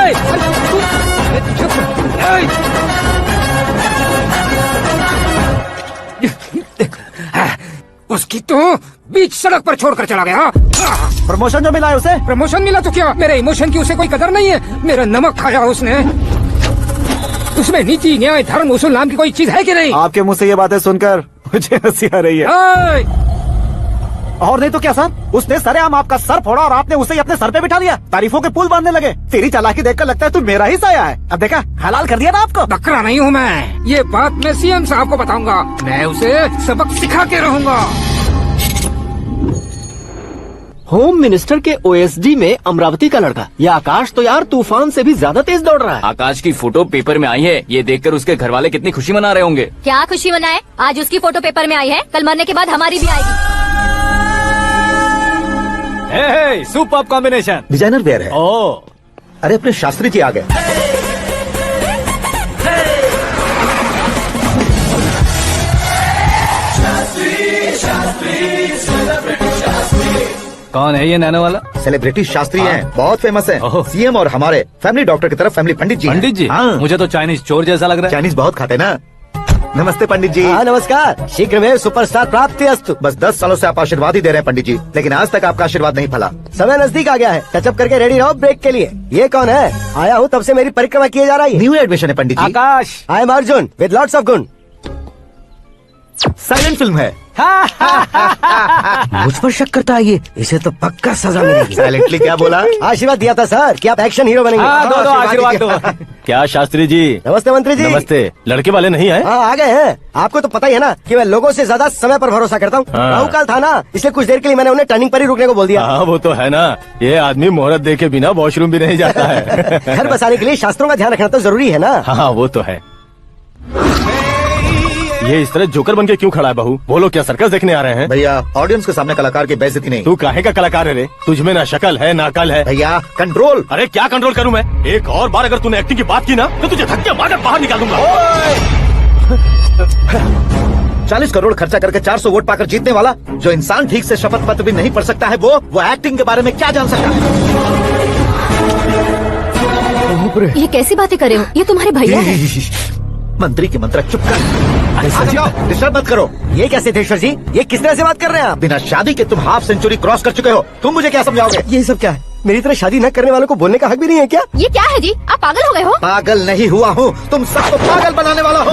उसकी तो बीच सड़क पर छोड़कर चला गया। प्रमोशन जो मिला है उसे? प्रमोशन मिला तो क्या, मेरे इमोशन की उसे कोई कदर नहीं है। मेरा नमक खाया उसने। उसमें नीति न्याय धर्म उसूल नाम की कोई चीज है कि नहीं? आपके मुंह से ये बातें सुनकर मुझे हंसी आ रही है। और नहीं तो क्या सर, उसने सरेआम आपका सर फोड़ा और आपने उसे ही अपने सर पे बिठा लिया। तारीफों के पुल बांधने लगे। तेरी चालाकी देखकर लगता है तू मेरा ही साया है। अब देखा, हलाल कर दिया ना आपको। बकरा नहीं हूँ मैं, ये बात मैं सीएम साहब को बताऊंगा। मैं उसे सबक सिखा के रहूंगा। होम मिनिस्टर के ओएसडी में अमरावती का लड़का, ये आकाश तो यार तूफान से भी ज्यादा तेज दौड़ रहा है। आकाश की फोटो पेपर में आई है, ये देखकर उसके घर वाले कितनी खुशी मना रहे होंगे। क्या खुशी मनाए? आज उसकी फोटो पेपर में आई है, कल मरने के बाद हमारी भी आएगी। Super combination. डिजाइनर वेयर है। ओह, अरे अपने शास्त्री जी आ गए। कौन है ये नैनो वाला? सेलिब्रिटी शास्त्री हैं, बहुत फेमस हैं। ओह। सीएम और हमारे फैमिली डॉक्टर की तरफ फैमिली पंडित जी हैं। पंडित जी? हाँ। मुझे तो चाइनीज चोर जैसा लग रहा है। चाइनीज बहुत खाते ना। नमस्ते पंडित जी। हाँ नमस्कार, शीघ्र में सुपरस्टार प्राप्ति अस्तु। बस 10 सालों से आप आशीर्वाद ही दे रहे हैं पंडित जी, लेकिन आज तक आपका आशीर्वाद नहीं फला। समय नजदीक आ गया है, टचअप करके रेडी रहो ब्रेक के लिए। ये कौन है? आया हूँ तब से मेरी परिक्रमा किए जा रही है। न्यू एडमिशन है Pandit ji. Akash. I am Arjun with lots of gun. Silent film है। मुझ पर शक करता है ये, इसे तो पक्का सजा मिलेगी। साइलेंटली क्या बोला? आशीर्वाद दिया था सर कि आप एक्शन हीरो बनेंगे। हाँ, दो आशीर्वाद दो। क्या शास्त्री जी? नमस्ते मंत्री जी। नमस्ते। लड़के वाले नहीं आए? हाँ आ गए हैं। आपको तो पता ही है ना कि मैं लोगों से ज्यादा समय पर भरोसा करता हूँ। हाँ। राहु काल था ना, इसलिए कुछ देर के लिए मैंने उन्हें टर्निंग पर ही रुकने को बोल दिया। हाँ वो तो है ना, ये आदमी मुहूर्त दे के बिना वॉशरूम भी नहीं जाता है। घर बसाने के लिए शास्त्रों का ध्यान रखना तो जरूरी है ना। हाँ वो तो है। ये इस तरह जोकर बन के क्यों खड़ा है बहू? बोलो, क्या सर्कस देखने आ रहे हैं? भैया ऑडियंस के सामने कलाकार की बेइज्जती नहीं। तू काहे का कलाकार है रे? तुझमें ना शक्ल है ना अकल है। भैया कंट्रोल। अरे क्या कंट्रोल करूं मैं? एक और बार अगर तूने एक्टिंग की बात की ना तो तुझे धक्के मारकर बाहर निकाल दूंगा। 40 करोड़ खर्चा करके 400 वोट पाकर जीतने वाला, जो इंसान ठीक से शपथ पत्र भी नहीं पढ़ सकता है, वो एक्टिंग के बारे में क्या जान सकता है? ये कैसी बातें कर रहे हो? ये तुम्हारे भैया है। मंत्री की मंत्र चुप कर। अरे जाओ, डिस्टर्ब मत करो। ये क्या सिद्धेश्वर जी, ये किस तरह से बात कर रहे हैं आप? बिना शादी के तुम हाफ सेंचुरी क्रॉस कर चुके हो, तुम मुझे क्या समझाओगे? ये सब क्या है? मेरी तरह शादी न करने वालों को बोलने का हक भी नहीं है क्या? ये क्या है जी? आप पागल हो गए हो? पागल नहीं हुआ हूँ, तुम सबको पागल बनाने वाला हो।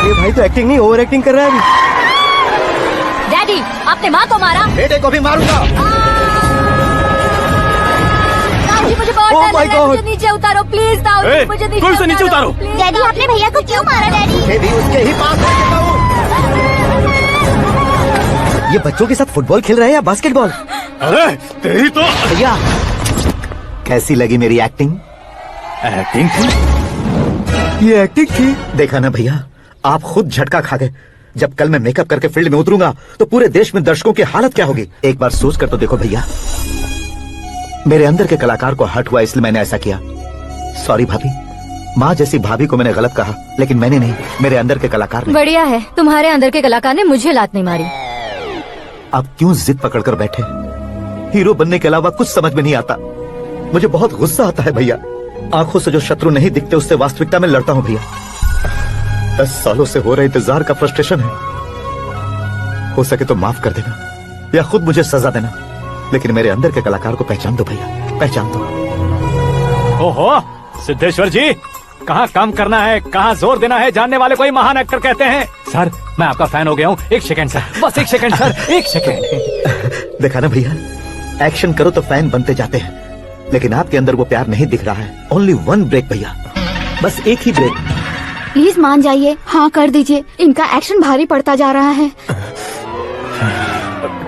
ये भाई तो एक्टिंग नहीं ओवर एक्टिंग कर रहा है अभी। डैडी, आपने माँ को मारा। बेटे को भी मारूंगा। दादी, मुझे बहुत Oh डर my लग रहा है। God. मुझे नीचे उतारो प्लीज। दादी, मुझे कोई से नीचे उतारो। प्लीज। डैडी, आपने भैया को क्यों मारा? डैडी, ये भी उसके ही पास है, कहता हूँ। ये बच्चों के साथ फुटबॉल खेल रहे हैं या बास्केटबॉल? अरे तेरी तो भैया कैसी लगी मेरी एक्टिंग? एक्टिंग ये एक्टिंग थी। देखा ना भैया, आप खुद झटका खा गए। जब कल मैं मेकअप करके फील्ड में उतरूंगा तो पूरे देश में दर्शकों की हालत क्या होगी? एक बार सोच कर तो देखो भैया। मेरे अंदर के कलाकार को हर्ट हुआ इसलिए मैंने ऐसा किया। सॉरी भाभी। माँ जैसी भाभी को मैंने गलत कहा, लेकिन मैंने नहीं, मेरे अंदर के कलाकार ने। बढ़िया है, तुम्हारे अंदर के कलाकार ने मुझे लात नहीं मारी। आप क्यों जिद पकड़कर बैठे? हीरो बनने के अलावा कुछ समझ में नहीं आता। मुझे बहुत गुस्सा आता है भैया। आंखों से जो शत्रु नहीं दिखते उससे वास्तविकता में लड़ता हूँ भैया। 10 सालों से हो रहे इंतजार का फ्रस्ट्रेशन है। हो सके तो माफ कर देना या खुद मुझे सजा देना, लेकिन मेरे अंदर के कलाकार को पहचान दो भैया, पहचान दो। ओहो सिद्धेश्वर जी, कहाँ काम करना है, कहाँ जोर देना है, जानने वाले कोई महान एक्टर कहते हैं। सर मैं आपका फैन हो गया हूँ। एक सेकंड सर, बस एक सेकंड सर, एक सेकंड। देखा ना भैया, एक्शन करो तो फैन बनते जाते हैं, लेकिन आपके अंदर वो प्यार नहीं दिख रहा है। ओनली वन ब्रेक भैया, बस एक ही ब्रेक। प्लीज मान जाइए, हाँ कर दीजिए। इनका एक्शन भारी पड़ता जा रहा है।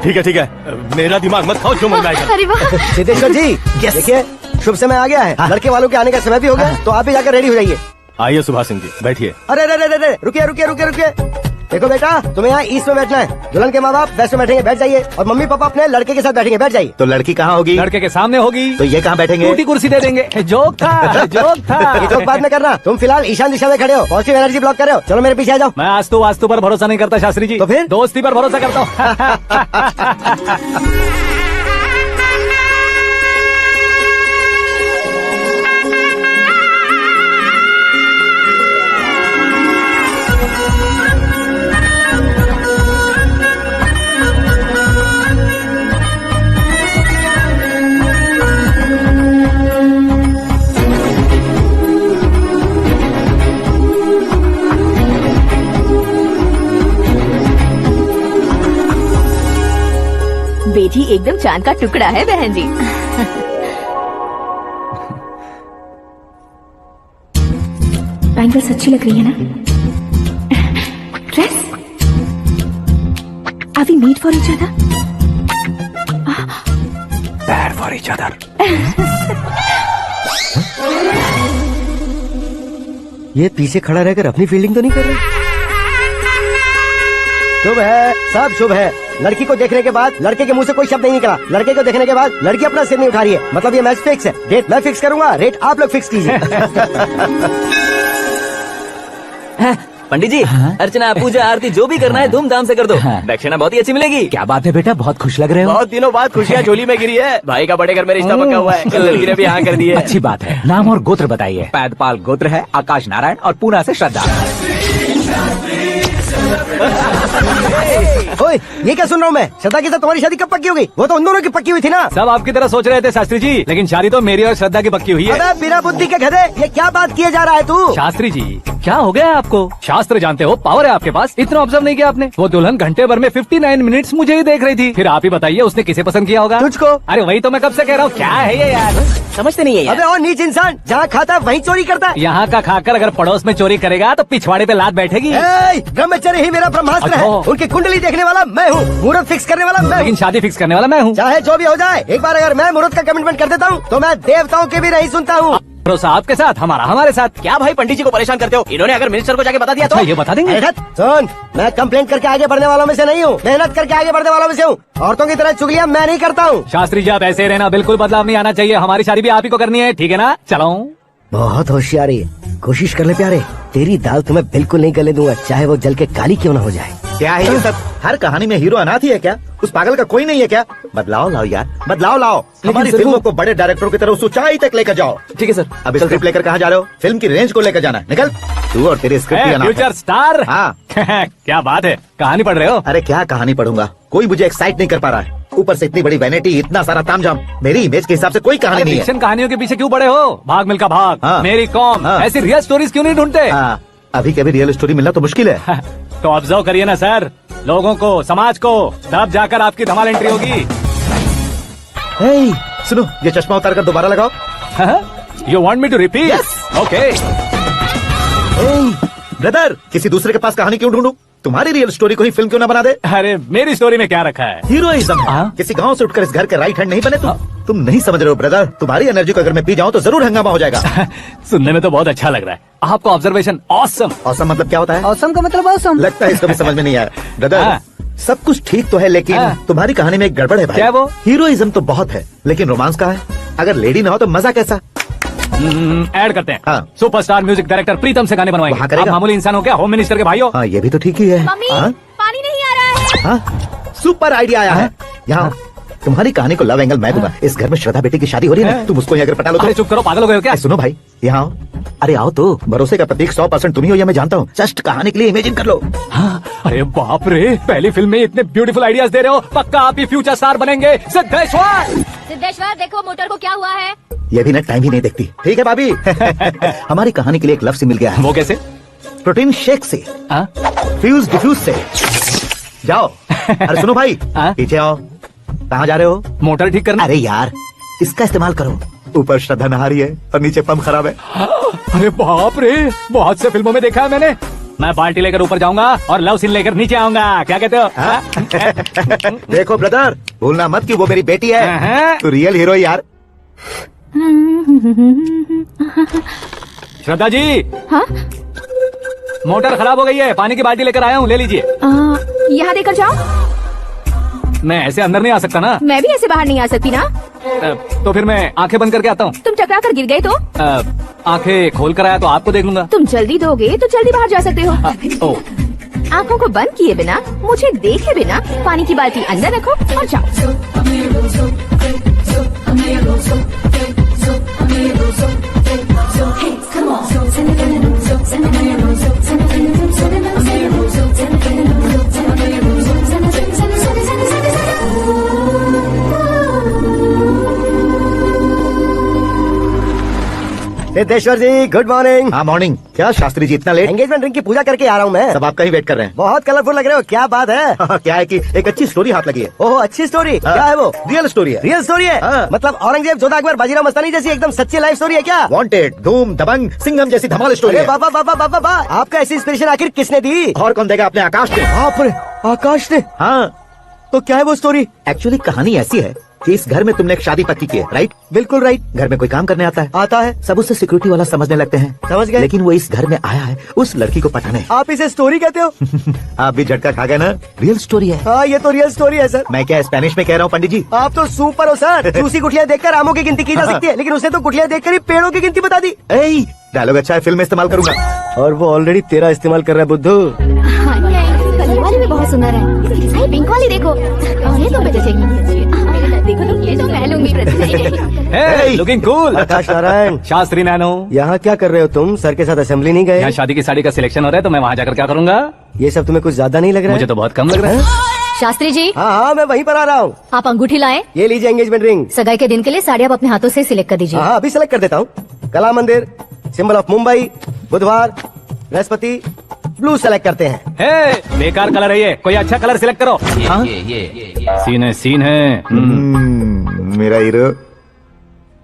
ठीक है, मेरा दिमाग मत खाओ, जो मन आएगा। अरे वाह। सिद्धेश्वर जी देखिए, शुभ समय आ गया है। लड़के वालों के आने का समय भी हो गया, तो आप भी जाकर रेडी हो जाइए। आइए सुभाष सिंह जी, बैठिए। अरे अरे रुकिए रुकिए रुकिए रुकिए। देखो बेटा, तुम्हें यहाँ ईस्ट में बैठना है। दुल्हन के माँ बाप वेस्ट में बैठेंगे, बैठ जाइए। और मम्मी पापा अपने लड़के के साथ बैठेंगे, बैठ जाइए। तो लड़की कहाँ होगी? लड़के के सामने होगी। तो ये कहाँ बैठेंगे? टूटी कुर्सी दे देंगे। जोक था, जोक ये था। जोक बाद में करना। तुम फिलहाल ईशान दिशा में खड़े हो, पॉजिटिव एनर्जी ब्लॉक कर रहे हो। चलो मेरे पीछे आ जाओ। मैं आज तो वास्तु पर भरोसा नहीं करता शास्त्री जी। तो फिर? दोस्ती पर भरोसा करता हूँ। बेटी एकदम चांद का टुकड़ा है बहन जी। बैंगल्स अच्छी लग रही है ना? Dress? Are we made for each other? Bad for each other. ये पीछे खड़ा रहकर अपनी फील्डिंग तो नहीं कर रहा? शुभ है, सब शुभ है। लड़की को देखने के बाद लड़के के मुंह से कोई शब्द नहीं निकला। लड़के को देखने के बाद लड़की अपना सिर नहीं उठा रही है। मतलब ये मैच फिक्स है। डेट मैं फिक्स करूंगा, रेट आप लोग फिक्स कीजिए। पंडित जी, अर्चना पूजा आरती जो भी करना है धूमधाम से कर दो। दक्षिणा बहुत ही अच्छी मिलेगी। क्या बात है बेटा, बहुत खुश लग रहे हो। बहुत दिनों बाद खुशियाँ झोली में गिरी है। भाई का बड़े घर में रिश्ता पक्का हुआ है। कल लड़की ने भी हाँ कर दी है। अच्छी बात है। नाम और गोत्र बताइए। पैदपाल गोत्र है, आकाश नारायण और पूना से श्रद्धा। ओए, ये क्या सुन रहा हूँ मैं? श्रद्धा के साथ तुम्हारी शादी कब पक्की होगी? वो तो उन दोनों की पक्की हुई थी ना। सब आपकी तरह सोच रहे थे शास्त्री जी, लेकिन शादी तो मेरी और श्रद्धा की पक्की हुई है। अबे बिना बुद्धि के गधे, ये क्या बात किए जा रहा है तू? शास्त्री जी, क्या हो गया है आपको? शास्त्र जानते हो, पावर है आपके पास। इतना ऑब्जर्व नहीं किया आपने? वो दुल्हन घंटे भर में 59 मिनट्स मुझे ही देख रही थी। फिर आप ही बताइए उसने किसे पसंद किया होगा? तुझको। अरे वही तो मैं कब से कह रहा हूँ, क्या है ये यार, समझते नहीं है यार। अबे और नीच इंसान, जहाँ खाता है वहीं चोरी करता है। यहाँ का खाकर अगर पड़ोस में चोरी करेगा तो पिछवाड़े पे लात बैठेगी। ब्रह्मचर्य ही मेरा ब्रह्मास्त्र है। अच्छा। उनकी कुंडली देखने वाला मैं हूँ, मुहूर्त फिक्स करने वाला मैं लेकिन हूँ। शादी फिक्स करने वाला मैं हूँ। चाहे जो भी हो जाए, एक बार अगर मैं मुहूर्त का कमिटमेंट कर देता हूँ तो मैं देवताओं के भी नहीं सुनता हूँ। भरोसा आपके साथ, हमारा हमारे साथ। क्या भाई पंडित जी को परेशान करते हो? इन्होंने अगर मिनिस्टर को जाके बता दिया तो? अच्छा, ये बता देंगे? अरे सुन, मैं कंप्लेंट करके आगे बढ़ने वालों में से नहीं हूँ, मेहनत करके आगे बढ़ने वालों में से हूँ। औरतों की तरह चुगलियाँ मैं नहीं करता हूँ। शास्त्री जी आप ऐसे ही रहना, बिल्कुल बदलाव नहीं आना चाहिए। हमारी शादी भी आप ही को करनी है, ठीक है ना? चलो। बहुत होशियारी है, कोशिश कर ले प्यारे। तेरी दाल तुम्हें बिल्कुल नहीं गले दूंगा, चाहे वो जल के काली क्यों ना हो जाए। क्या है ये सब? हर कहानी में हीरो अनाथ ही है क्या? उस पागल का कोई नहीं है क्या? बदलाव लाओ यार, बदलाव लाओ। हमारी फिल्मों को बड़े डायरेक्टरों की तरह उस ऊंचाई तक लेकर जाओ। ठीक है सर। अब स्क्रिप्ट लेकर कहाँ जा रहे हो? फिल्म की रेंज को लेकर जाना है। निकल तू और तेरे स्क्रिप्ट ही अनाथ फ्यूचर है। स्टार। हाँ। क्या बात है, कहानी पढ़ रहे हो? अरे क्या कहानी पढ़ूंगा, कोई मुझे एक्साइट नहीं कर पा रहा है। ऊपर से इतनी बड़ी वैनिटी, इतना सारा तामझाम, मेरी इमेज के हिसाब से कोई कहानी नहीं है। फिक्शन कहानियों के पीछे क्यों पड़े हो? भाग मिल्खा भाग, हाँ। मेरी कॉम, हाँ। ऐसी रियल स्टोरीज क्यों नहीं ढूंढते? हाँ, अभी कभी रियल स्टोरी मिलना तो मुश्किल है। तो ऑब्जर्व करिए ना सर, लोगों को, समाज को, तब जाकर आपकी धमाल एंट्री होगी। हे, सुनो, ये चश्मा उतार कर दोबारा लगाओ। You want me to repeat? Yes. Okay. Brother, किसी दूसरे के पास कहानी क्यों ढूंढूं? तुम्हारी रियल स्टोरी को ही फिल्म क्यों ना बना दे? अरे मेरी स्टोरी में क्या रखा है? हीरोइज्म है। हाँ? किसी गांव से उठकर इस घर के राइट हैंड नहीं बने तुम नहीं समझ रहे हो ब्रदर। तुम्हारी एनर्जी को अगर मैं पी जाऊं तो जरूर हंगामा हो जाएगा। सुनने में तो बहुत अच्छा लग रहा है। आपका ऑब्जर्वेशन ऑसम। औसम मतलब क्या होता है? औसम का मतलब औसम। लगता है इसको भी समझ में नहीं आया। ब्रदर, हाँ। सब कुछ ठीक तो है, लेकिन हाँ। तुम्हारी कहानी में एक गड़बड़ है भाई। क्या वो? हीरोइज्म तो बहुत है, लेकिन रोमांस का है। अगर लेडी ना हो तो मजा कैसा? ऐड करते हैं। हाँ। सुपरस्टार म्यूजिक डायरेक्टर प्रीतम से गाने बनवाएंगे। वहाँ करेगा? आप मामूली इंसान हो क्या, होम मिनिस्टर के भाई हो? हाँ, ये भी तो ठीक ही है। मम्मी, हाँ? पानी नहीं आ रहा है। हाँ? सुपर आइडिया आया है। यहाँ तुम्हारी कहानी को लव एंगल मैं दूंगा। इस घर में श्रद्धा बेटी की शादी हो रही है ना, तुम उसको ही अगर पटा लो तो। अरे चुप करो, पागल हो गए हो क्या? सुनो भाई, यहाँ आओ। अरे आओ तो, भरोसे का प्रतीक 100% तुम ही हो, ये मैं जानता हूँ। जस्ट कहानी के लिए इमेजिन कर लो। हाँ, अरे बाप रे, पहली फिल्म में इतने ब्यूटीफुल आइडियाज दे रहे हो, पक्का आप ही फ्यूचर स्टार बनेंगे। सिद्धेश्वर, सिद्धेश्वर देखो मोटर को क्या हुआ है। ये भी ना टाइम ही नहीं देखती। ठीक है भाभी। हमारी कहानी के लिए एक लव सी मिल गया है। वो कैसे? प्रोटीन शेक से, हाँ? फ्यूज डिफ्यूज से। जाओ। अरे सुनो भाई, हाँ? पीछे आओ। कहाँ जा रहे हो? मोटर ठीक करना। अरे यार, इसका इस्तेमाल करो। ऊपर श्रद्धा नहा रही है और नीचे पंप खराब है। अरे बाप रे, बहुत से फिल्मों में देखा है मैंने। मैं बाल्टी लेकर ऊपर जाऊंगा और लव सीन लेकर नीचे आऊंगा, क्या कहते हो? हाँ? देखो ब्रदर, भूलना मत कि वो मेरी बेटी है। हाँ। तू रियल हीरो यार। श्रद्धा जी, हाँ? मोटर खराब हो गई है, पानी की बाल्टी लेकर आया हूँ, ले लीजिए। यहाँ देकर जाओ। मैं ऐसे अंदर नहीं आ सकता ना। मैं भी ऐसे बाहर नहीं आ सकती ना। तो फिर मैं आंखें बंद करके आता हूँ। तुम टकरा कर गिर गए तो? आंखें खोल कर आया तो आपको देख लूंगा। तुम जल्दी दोगे तो जल्दी बाहर जा सकते हो। ओ, आंखों को बंद किए बिना, मुझे देखे बिना पानी की बाल्टी अंदर रखो और जाओ। सिद्धेश्वर जी, गुड मॉर्निंग। हाँ मॉर्निंग। क्या शास्त्री जी इतना लेट? एंगेजमेंट रिंग की पूजा करके आ रहा हूँ मैं। सब आपका ही वेट कर रहे हैं। बहुत कलरफुल लग रहे हो, क्या बात है? क्या है कि एक अच्छी स्टोरी हाथ लगी है। ओह, अच्छी स्टोरी। क्या है वो? रियल स्टोरी है। रियल स्टोरी है? हाँ। मतलब औरंगजेब, जोधा अकबर, बाजीराव मस्तानी जैसी एकदम सच्ची लाइफ स्टोरी है क्या? वांटेड, धूम, दबंग, सिंघम जैसी धमाल स्टोरी अरे है। बाबा बाबा बाबा बाबा, आपका ऐसी इंस्पिरेशन आखिर किसने दी? और कौन देगा? अपने आकाश ने। बाप रे, आकाश ने? हाँ, तो क्या है वो स्टोरी? एक्चुअली कहानी ऐसी है कि इस घर में तुमने एक शादी पक्की की है, राइट? बिल्कुल राइट। घर में कोई काम करने आता है, आता है, सब उससे सिक्योरिटी वाला समझने लगते हैं। समझ गए। लेकिन वो इस घर में आया है उस लड़की को पटाने। आप इसे स्टोरी कहते हो? आप भी झटका खा गए ना? रियल स्टोरी है। हाँ, ये तो रियल स्टोरी है सर। मैं क्या स्पेनिश में कह रहा हूँ पंडित जी? आप तो सुपर हो सर। दूसरी गुठलियाँ देखकर आमों की गिनती की जा सकती है, लेकिन उसने तो गुठलियाँ देखकर ही पेड़ों की गिनती बता दी। डायलॉग अच्छा है, फिल्म में इस्तेमाल करूंगा। और वो ऑलरेडी तेरा इस्तेमाल कर रहा है बुद्धू। हाँ, ये वाली भी बहुत सुंदर है। इसकी पिंक वाली देखो, और ये तो मुझे जचेगी। देखो तो ये तो मैं लूंगी। Looking cool. Akash Narayan, Shastri Nano, यहाँ क्या कर रहे हो तुम? सर के साथ असेंबली नहीं गए? यहाँ शादी की साड़ी का सिलेक्शन हो रहा है तो मैं वहाँ जाकर क्या करूँगा? ये सब तुम्हें कुछ ज्यादा नहीं लग रहा है? मुझे तो बहुत कम लग रहा है। शास्त्री जी, हाँ हाँ, मैं वहीं पर आ रहा हूँ। आप अंगूठी लाएं। ये लीजिए एंगेजमेंट रिंग। सगाई के दिन के लिए साड़ी आप अपने हाथों से सिलेक्ट कर दीजिए। हाँ, अभी सेलेक्ट कर देता हूँ। कला मंदिर, सिंबल ऑफ मुंबई, बुधवार, बृहस्पति, ब्लू सेलेक्ट करते हैं। हे, बेकार कलर है ये, कोई अच्छा कलर सिलेक्ट करो। सीन है। मेरा हीरो।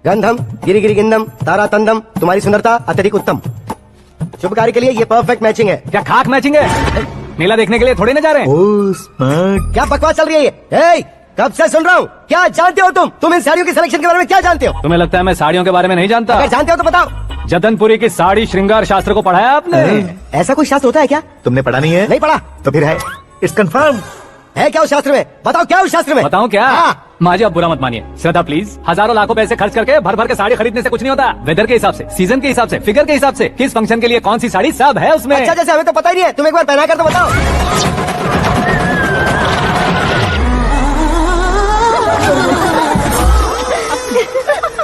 गंधम, गिरी गिरी गिंदम, तारा तंदम, तुम्हारी सुंदरता अत्यधिक उत्तम। शुभ कार्य के लिए ये परफेक्ट मैचिंग है। क्या खाक मैचिंग है? मेला देखने के लिए थोड़ी ना जा रहे हैं। ओ स्मार्ट। क्या बकवास चल रही है ये? कब से सुन रहा हूँ। क्या जानते हो तुम इन साड़ियों की सिलेक्शन के बारे में क्या जानते हो? तुम्हें लगता है मैं साड़ियों के बारे में नहीं जानता? अगर जानते हो तो बताओ। जतनपुरी की साड़ी श्रृंगार शास्त्र को पढ़ाया आपने? ऐसा कोई शास्त्र होता है क्या? तुमने पढ़ा नहीं है? नहीं पढ़ा। तो फिर है, इट्स कंफर्म। है क्या उस शास्त्र में? बताओ क्या उस शास्त्र में? बताऊं क्या? हाँ। माजी आप बुरा मत मानिए। श्रद्धा प्लीज, हजारों लाखों पैसे खर्च करके भर भर के साड़ी खरीदने से कुछ नहीं होता। वेदर के हिसाब से, सीजन के हिसाब से, फिगर के हिसाब से, किस फंक्शन के लिए कौन सी साड़ी, सब है उसमें। अच्छा, जैसे हमें तो पता ही नहीं है, तुम एक बार पहना कर तो बताओ।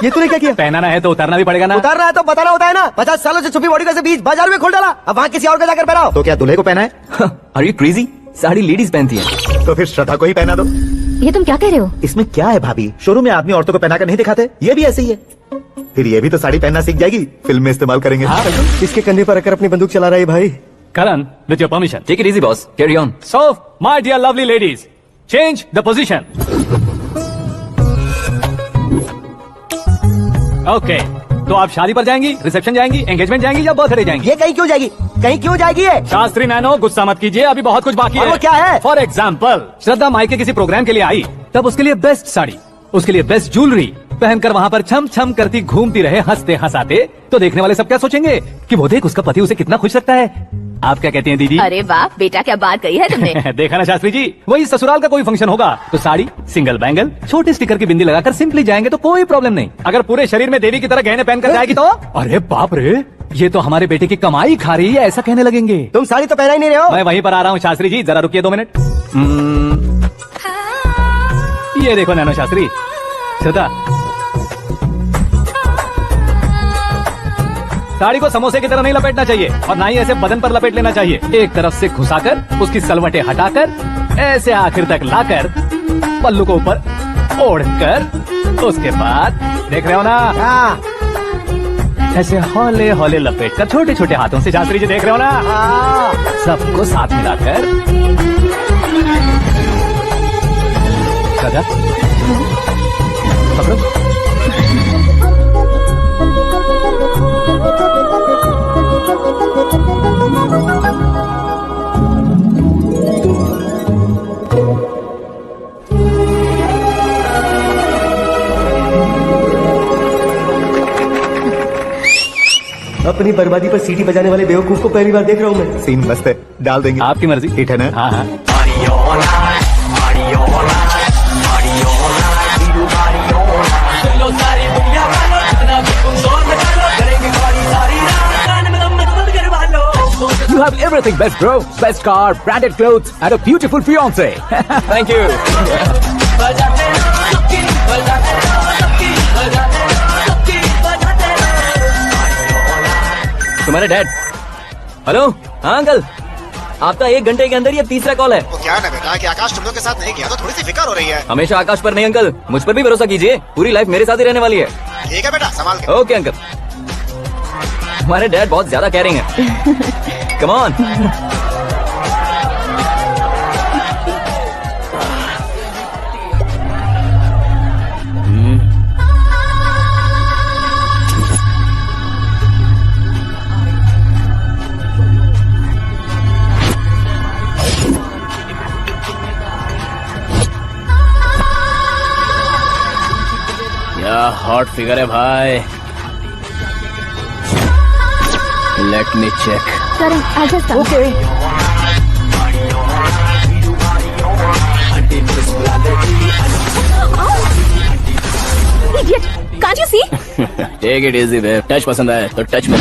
ये तूने क्या किया? पहनाना है तो उतारना भी पड़ेगा ना। उतारना है तो बताना होता है ना। 50 सालों से छुपी बॉडी को ऐसे बीच बाजार में खोल डाला, अब वहाँ किसी और को जाकर पहनाओ। तो क्या दूल्हे को पहना है? Are you crazy? Sari ladies पहनती है। तो फिर श्रद्धा को ही पहना दो। ये तुम क्या कह रहे हो? इसमें क्या है भाभी? शोरूम में आदमी औरतों को पहनाकर नहीं दिखाते? ये भी ऐसे ही है। फिर ये भी तो साड़ी पहनना सीख जाएगी, फिल्म में इस्तेमाल करेंगे। इसके कंधे पर रखकर अपनी बंदूक चला रहा है भाई। Karan, with your permission. Take it easy boss, carry on. So my dear lovely ladies, change the position. Okay, तो आप शादी पर जाएंगी, रिसेप्शन जाएंगी, एंगेजमेंट जाएंगी या बर्थडे जाएंगी? ये कहीं क्यों जाएगी? कहीं क्यों जाएगी ये? शास्त्री नैनो, गुस्सा मत कीजिए, अभी बहुत कुछ बाकी और है। वो क्या है? फॉर एग्जाम्पल, श्रद्धा माई के किसी प्रोग्राम के लिए आई, तब उसके लिए बेस्ट साड़ी, उसके लिए बेस्ट ज्वेलरी पहनकर वहाँ पर छम छम करती घूमती रहे हंसते हंसाते, तो देखने वाले सब क्या सोचेंगे कि वो देख उसका पति उसे कितना खुश रखता है। आप क्या कहती हैं दीदी? अरे वाह बेटा, क्या बात कही है तुमने। देखा ना शास्त्री जी, वही ससुराल का कोई फंक्शन होगा तो साड़ी, सिंगल बैंगल, छोटे स्टिकर की बिंदी लगाकर सिंपली जाएंगे तो कोई प्रॉब्लम नहीं। अगर पूरे शरीर में देवी की तरह गहने पहनकर जाएगी तो अरे बाप रे, ये तो हमारे बेटे की कमाई खा रही है, ऐसा कहने लगेंगे। तुम साड़ी तो पहना ही नहीं रहे हो। मैं वहीं पर आ रहा हूँ शास्त्री जी, जरा रुकिए 2 मिनट। ये देखो नैनो शास्त्री, श्रद्धा, साड़ी को समोसे की तरह नहीं लपेटना चाहिए और ना ही ऐसे बदन पर लपेट लेना चाहिए। एक तरफ से घुसाकर उसकी सलवटें हटाकर ऐसे आखिर तक लाकर पल्लू को ऊपर ओढ़कर, उसके बाद देख रहे हो ना, ऐसे हौले हौले लपेटकर छोटे छोटे हाथों से, शास्त्री जी देख रहे हो ना, सबको साथ मिलाकर। पकड़ो। अपनी बर्बादी पर सीटी बजाने वाले बेवकूफ को पहली बार देख रहा हूँ मैं। सीन मस्त है, डाल देंगे। आपकी मर्जी। हिट है ना? हाँ हाँ। You have everything best bro, best car, branded clothes and a beautiful fiance. Thank you. तुम्हारे डैड। हेलो, हाँ अंकल, आपका 1 घंटे के अंदर ये 3रा कॉल है। क्या है ना बेटा कि आकाश तुम लोग के साथ नहीं गया तो थोड़ी सी फिक्र हो रही है। हमेशा आकाश पर नहीं अंकल, मुझ पर भी भरोसा कीजिए, पूरी लाइफ मेरे साथ ही रहने वाली है। ठीक है बेटा, संभाल के। Okay uncle. हमारे डैड बहुत ज्यादा केयरिंग है। Come on. क्या हॉट फिगर है भाई। Let me check. Karan, adjust करो। Okay. Idiot, can't you see? Take it easy babe, touch पसंद आए तो टच में।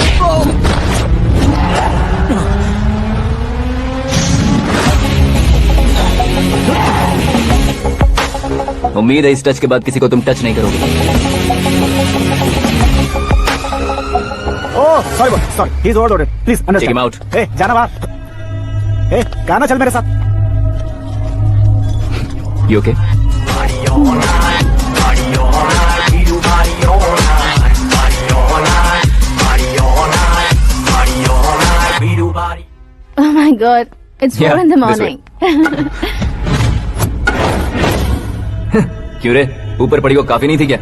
उम्मीद है इस टच के बाद किसी को तुम टच नहीं करोगे। Oh sorry sorry, he is overloaded, please Take him out. Understand. ए जाना बाहर, ए गाना चल मेरे साथ। You okay? Oh my God, it's 4 in the this way. morning. क्यों रे, ऊपर पड़ी को काफी नहीं थी क्या?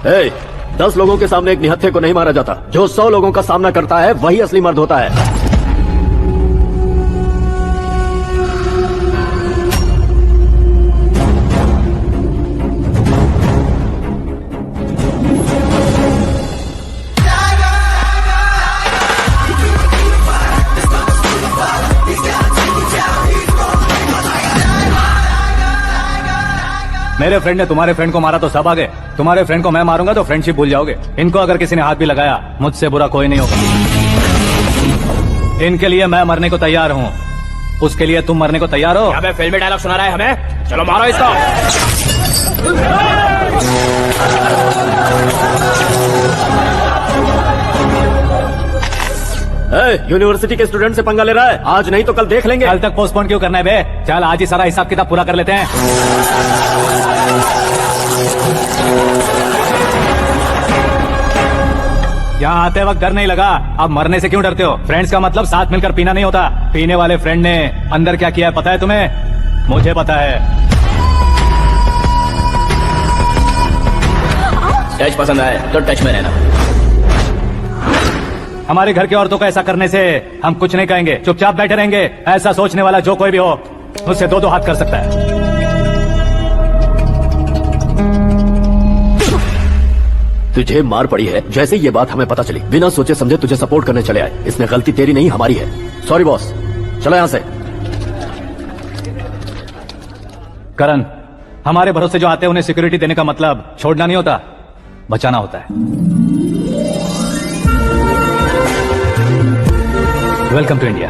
ए, 10 लोगों के सामने एक निहत्थे को नहीं मारा जाता। जो 100 लोगों का सामना करता है वही असली मर्द होता है। मेरे फ्रेंड ने तुम्हारे फ्रेंड को मारा तो सब आ गए, तुम्हारे फ्रेंड को मैं मारूंगा तो फ्रेंडशिप भूल जाओगे। इनको अगर किसी ने हाथ भी लगाया, मुझसे बुरा कोई नहीं होगा। इनके लिए मैं मरने को तैयार हूँ, उसके लिए तुम मरने को तैयार हो? हमें फिल्मी डायलॉग सुना रहा है हमें, चलो मारो इसको। यूनिवर्सिटी के स्टूडेंट से पंगा ले रहा है, आज नहीं तो कल देख लेंगे। कल तक पोस्टपोन क्यों करना है बे? चल आज ही सारा हिसाब किताब पूरा कर लेते हैं। यहाँ आते वक्त डर नहीं लगा, अब मरने से क्यों डरते हो? फ्रेंड्स का मतलब साथ मिलकर पीना नहीं होता। पीने वाले फ्रेंड ने अंदर क्या किया है पता है तुम्हें? मुझे पता है। टच पसंद आए तो टच में रहना। हमारे घर की औरतों को ऐसा करने से हम कुछ नहीं कहेंगे, चुपचाप बैठे रहेंगे। ऐसा सोचने वाला जो कोई भी हो, उससे 2-2 हाथ कर सकता है। तुझे मार पड़ी है, जैसे ये बात हमें पता चली, बिना सोचे समझे तुझे सपोर्ट करने चले आए। इसमें गलती तेरी नहीं हमारी है। सॉरी बॉस, चलो यहाँ से। करण, हमारे भरोसे जो आते हैं उन्हें सिक्योरिटी देने का मतलब छोड़ना नहीं होता, बचाना होता है। Welcome to India.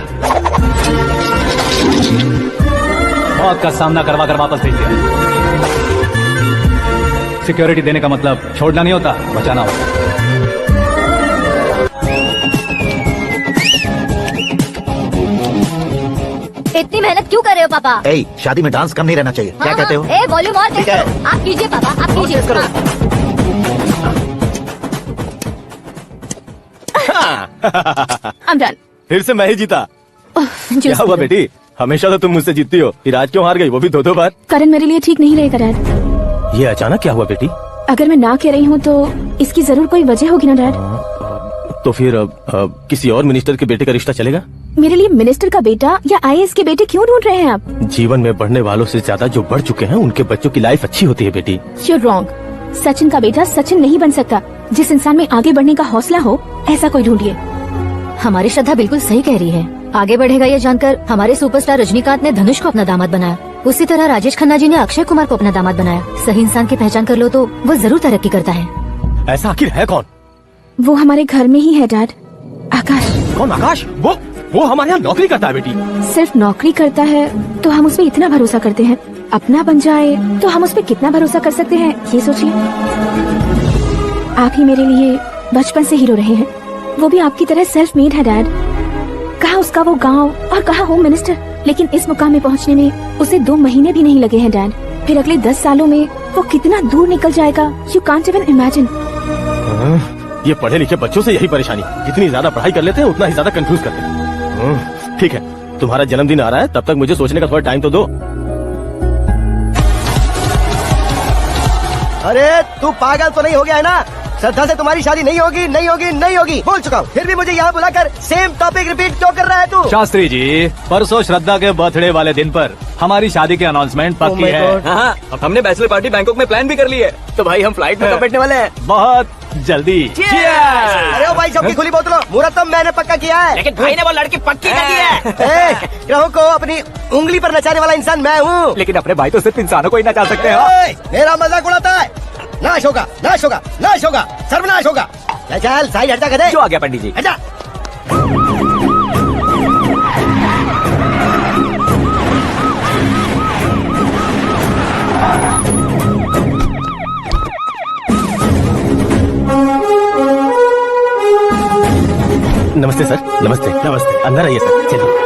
मौत का सामना करवा कर वापस भेज दिया। सिक्योरिटी देने का मतलब छोड़ना नहीं होता, बचाना होता है। इतनी मेहनत क्यों कर रहे हो पापा? ए, शादी में डांस कम नहीं रहना चाहिए, क्या कहते हो? ए वॉल्यूम और ठीक है। आप कीजिए पापा, आप कीजिए। I'm done. फिर से मैं ही जीता। Juice क्या हुआ पी लो। बेटी? हमेशा तो तुम मुझसे जीतती हो, फिर आज क्यों हार गई, वो भी 2-2 बार? करण मेरे लिए ठीक नहीं रहेगा डैड। ये अचानक क्या हुआ बेटी? अगर मैं ना कह रही हूँ तो इसकी जरूर कोई वजह होगी ना डैड। तो फिर किसी और मिनिस्टर के बेटे का रिश्ता चलेगा? मेरे लिए मिनिस्टर का बेटा या IAS के बेटे क्यों ढूंढ रहे हैं आप? जीवन में बढ़ने वालों से ज्यादा जो बढ़ चुके हैं उनके बच्चों की लाइफ अच्छी होती है बेटी। You're wrong. सचिन का बेटा सचिन नहीं बन सकता। जिस इंसान में आगे बढ़ने का हौसला हो, ऐसा कोई ढूंढिए। हमारी श्रद्धा बिल्कुल सही कह रही है। आगे बढ़ेगा ये जानकर हमारे सुपरस्टार रजनीकांत ने धनुष को अपना दामाद बनाया। उसी तरह राजेश खन्ना जी ने अक्षय कुमार को अपना दामाद बनाया। सही इंसान की पहचान कर लो तो वो जरूर तरक्की करता है। ऐसा आखिर है कौन? वो हमारे घर में ही है डैड, आकाश। कौन आकाश? वो हमारे यहाँ नौकरी करता है बेटी। सिर्फ नौकरी करता है तो हम उसमें इतना भरोसा करते हैं, अपना बन जाए तो हम उसमें कितना भरोसा कर सकते हैं, ये सोचिए। आप ही मेरे लिए बचपन से हीरो रहे हैं, वो भी आपकी तरह सेल्फ मेड है डैड। कहा उसका वो गांव और कहा होम मिनिस्टर, लेकिन इस मुकाम में पहुंचने में उसे 2 महीने भी नहीं लगे हैं डैड। फिर अगले 10 सालों में वो कितना दूर निकल जाएगा, यू कांट इवन इमेजिन। ये पढ़े लिखे बच्चों से यही परेशानी, जितनी ज्यादा पढ़ाई कर लेते हैं उतना ही ज्यादा कंफ्यूज करते हैं। ठीक है, तुम्हारा जन्मदिन आ रहा है, तब तक मुझे सोचने का थोड़ा टाइम तो दो। अरे तू पागल तो नहीं हो गया है ना? श्रद्धा से तुम्हारी शादी नहीं होगी, नहीं होगी, नहीं होगी, बोल चुका हूँ। फिर भी मुझे यहाँ बुलाकर सेम टॉपिक रिपीट क्यों कर रहा है तू? शास्त्री जी, परसों श्रद्धा के बर्थडे वाले दिन पर हमारी शादी की अनाउंसमेंट पक्की my है। God. हाँ, हमने बैचलर पार्टी बैंकॉक में प्लान भी कर ली है। तो भाई हम फ्लाइट में कब बैठने वाले हैं? बहुत जल्दी। अरे ओ भाई सबकी खुली बोतलों, मुहूर्त मैंने पक्का किया है। लेकिन भाई ने वो लड़की पक्की कर दी है। ग्रहों को अपनी उंगली पर नचाने वाला इंसान मैं हूँ। लेकिन अपने भाई तो सिर्फ इंसानों को ही नचा सकते हो। मेरा मजाक उड़ाता है? नाश होगा, नाश होगा, नाश होगा, सर्वनाश होगा। चल चल साइड हटा कर दे। जो आ गया पंडित जी। हटा। नमस्ते सर। नमस्ते। नमस्ते। अंदर आइए सर। चलिए।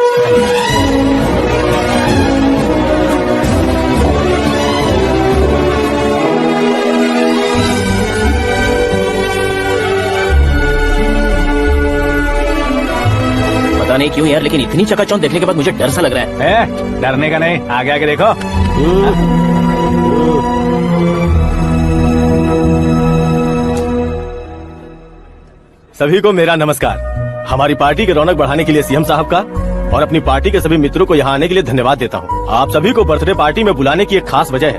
पता नहीं क्यों यार, लेकिन इतनी चकाचौंध देखने के बाद मुझे डर सा लग रहा है। डरने का नहीं, आगे आगे देखो। सभी को मेरा नमस्कार। हमारी पार्टी की रौनक बढ़ाने के लिए सीएम साहब का और अपनी पार्टी के सभी मित्रों को यहाँ आने के लिए धन्यवाद देता हूँ। आप सभी को बर्थडे पार्टी में बुलाने की एक खास वजह है।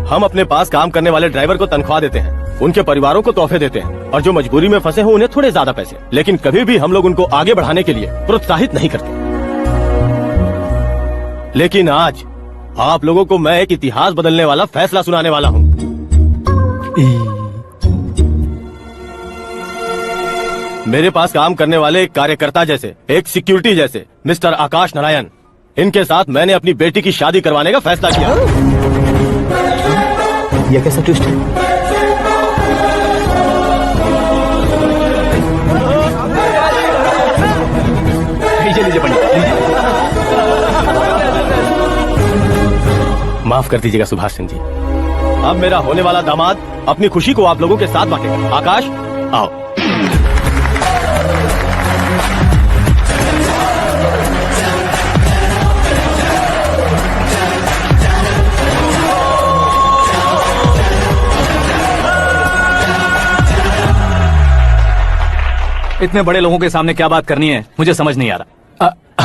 हम अपने पास काम करने वाले ड्राइवर को तनख्वाह देते हैं, उनके परिवारों को तोहफे देते हैं और जो मजबूरी में फंसे हो उन्हें थोड़े ज्यादा पैसे, लेकिन कभी भी हम लोग उनको आगे बढ़ाने के लिए प्रोत्साहित नहीं करते। लेकिन आज आप लोगों को मैं एक इतिहास बदलने वाला फैसला सुनाने वाला हूँ। मेरे पास काम करने वाले एक कार्यकर्ता जैसे, एक सिक्योरिटी जैसे मिस्टर आकाश नारायण, इनके साथ मैंने अपनी बेटी की शादी करवाने का फैसला किया। यह कैसा ट्विस्ट है? लीजिए पंडित। माफ कर दीजिएगा सुभाष सिंह जी। अब मेरा होने वाला दामाद अपनी खुशी को आप लोगों के साथ बांटेगा। आकाश आओ। इतने बड़े लोगों के सामने क्या बात करनी है मुझे समझ नहीं आ रहा।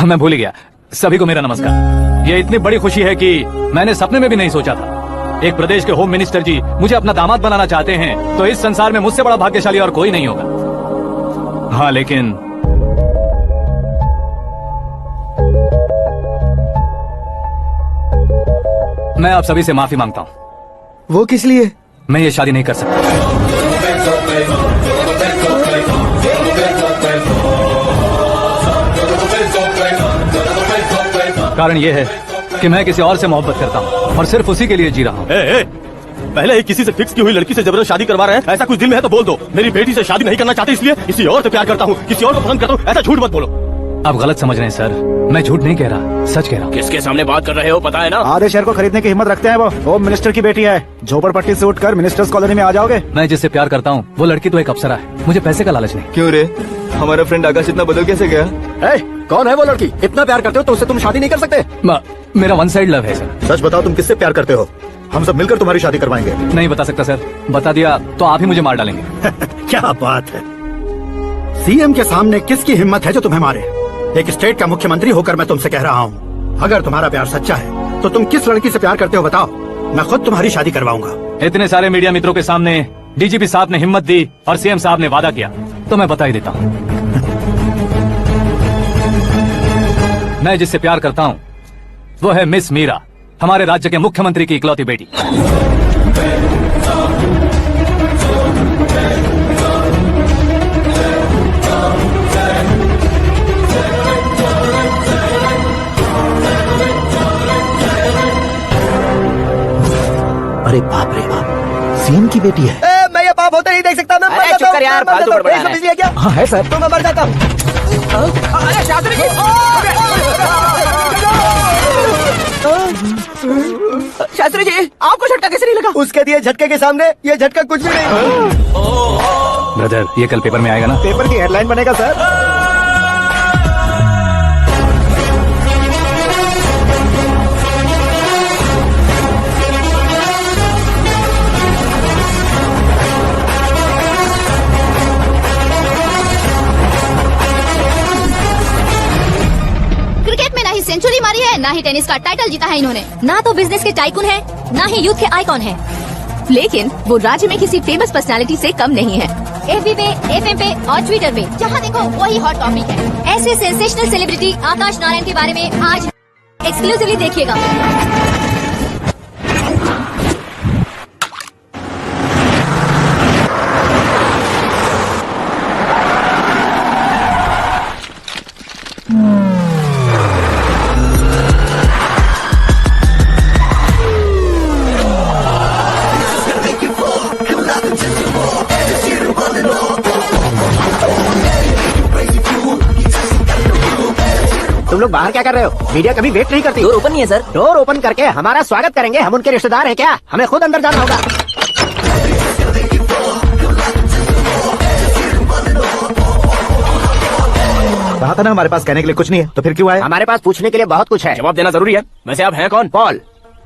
मैं भूल ही गया। सभी को मेरा नमस्कार। ये इतनी बड़ी खुशी है कि मैंने सपने में भी नहीं सोचा था। एक प्रदेश के होम मिनिस्टर जी मुझे अपना दामाद बनाना चाहते हैं तो इस संसार में मुझसे बड़ा भाग्यशाली और कोई नहीं होगा। हाँ, लेकिन मैं आप सभी से माफी मांगता हूँ। वो किस लिए? मैं ये शादी नहीं कर सकता। कारण ये है कि मैं किसी और से मोहब्बत करता हूँ और सिर्फ उसी के लिए जी रहा हूँ। पहले ही किसी से फिक्स की हुई लड़की से जबरदस्त शादी करवा रहे हैं। ऐसा कुछ दिल में है तो बोल दो। मेरी बेटी से शादी नहीं करना चाहते इसलिए किसी और से प्यार करता हूँ, किसी और को पसंद करता हूँ, ऐसा झूठ मत बोलो। आप गलत समझ रहे हैं सर। मैं झूठ नहीं कह रहा, सच कह रहा हूँ। किसके सामने बात कर रहे हो पता है ना? आधे शहर को खरीदने की हिम्मत रखते हैं वो। होम मिनिस्टर की बेटी है। झोपड़पट्टी से उठकर मिनिस्टर्स कॉलोनी में आ जाओगे। मैं जिससे प्यार करता हूँ वो लड़की तो एक अप्सरा है। मुझे पैसे का लालच नहीं। क्यों रे, हमारा फ्रेंड आकाश इतना बदल कैसे गया? कौन है वो लड़की? इतना प्यार करते हो तो उससे तुम शादी नहीं कर सकते? मेरा वन साइड लव है सर। सच बताओ, तुम किससे प्यार करते हो? हम सब मिलकर तुम्हारी शादी करवाएंगे। नहीं बता सकता सर। बता दिया तो आप ही मुझे मार डालेंगे। क्या बात है। सीएम के सामने किसकी हिम्मत है जो तुम्हें मारे? एक स्टेट का मुख्यमंत्री होकर मैं तुमसे कह रहा हूँ, अगर तुम्हारा प्यार सच्चा है तो तुम किस लड़की से प्यार करते हो बताओ। मैं खुद तुम्हारी शादी करवाऊंगा। इतने सारे मीडिया मित्रों के सामने डीजीपी साहब ने हिम्मत दी और सीएम साहब ने वादा किया तो मैं बता ही देता हूँ। मैं जिससे प्यार करता हूँ वो है मिस मीरा, हमारे राज्य के मुख्यमंत्री की इकलौती बेटी। अरे बाप रे बाप, सीएम की बेटी है। मैं ये पाप होते नहीं देख सकता। मैं मर अरे जाता चुप हूँ, कर यार, मैं मर फालतू जाता हूँ। बड़बड़ा रहा है। बिजली है क्या? हाँ है सर। तो मैं मर जाता हूँ। अरे शास्त्री जी, शास्त्री जी आपको झटका कैसे नहीं लगा? उसके दिए झटके के सामने ये झटका कुछ भी नहीं। ब्रदर, ये कल पेपर में आएगा ना? पेपर की हेडलाइन बनेगा सर। क्रिकेट में ना ही सेंचुरी मारी है, ना ही टेनिस का टाइटल जीता है इन्होंने। ना तो बिजनेस के टाइकून है, ना ही यूथ के आइकॉन है। लेकिन वो राज्य में किसी फेमस पर्सनालिटी से कम नहीं है। एफबी पे, एफएम पे और ट्विटर पे जहाँ देखो वही हॉट टॉपिक है। ऐसे सेंसेशनल सेलिब्रिटी आकाश नारायण के बारे में आज एक्सक्लूसिवली देखिएगा। तुम लोग बाहर क्या कर रहे हो? मीडिया कभी वेट नहीं करती। डोर ओपन नहीं है सर। डोर ओपन करके हमारा स्वागत करेंगे? हम उनके रिश्तेदार हैं क्या? हमें खुद अंदर जाना होगा। कहा था ना हमारे पास कहने के लिए कुछ नहीं है, तो फिर क्यों आए? हमारे पास पूछने के लिए बहुत कुछ है। जवाब देना जरूरी है। वैसे आप हैं कौन? पॉल,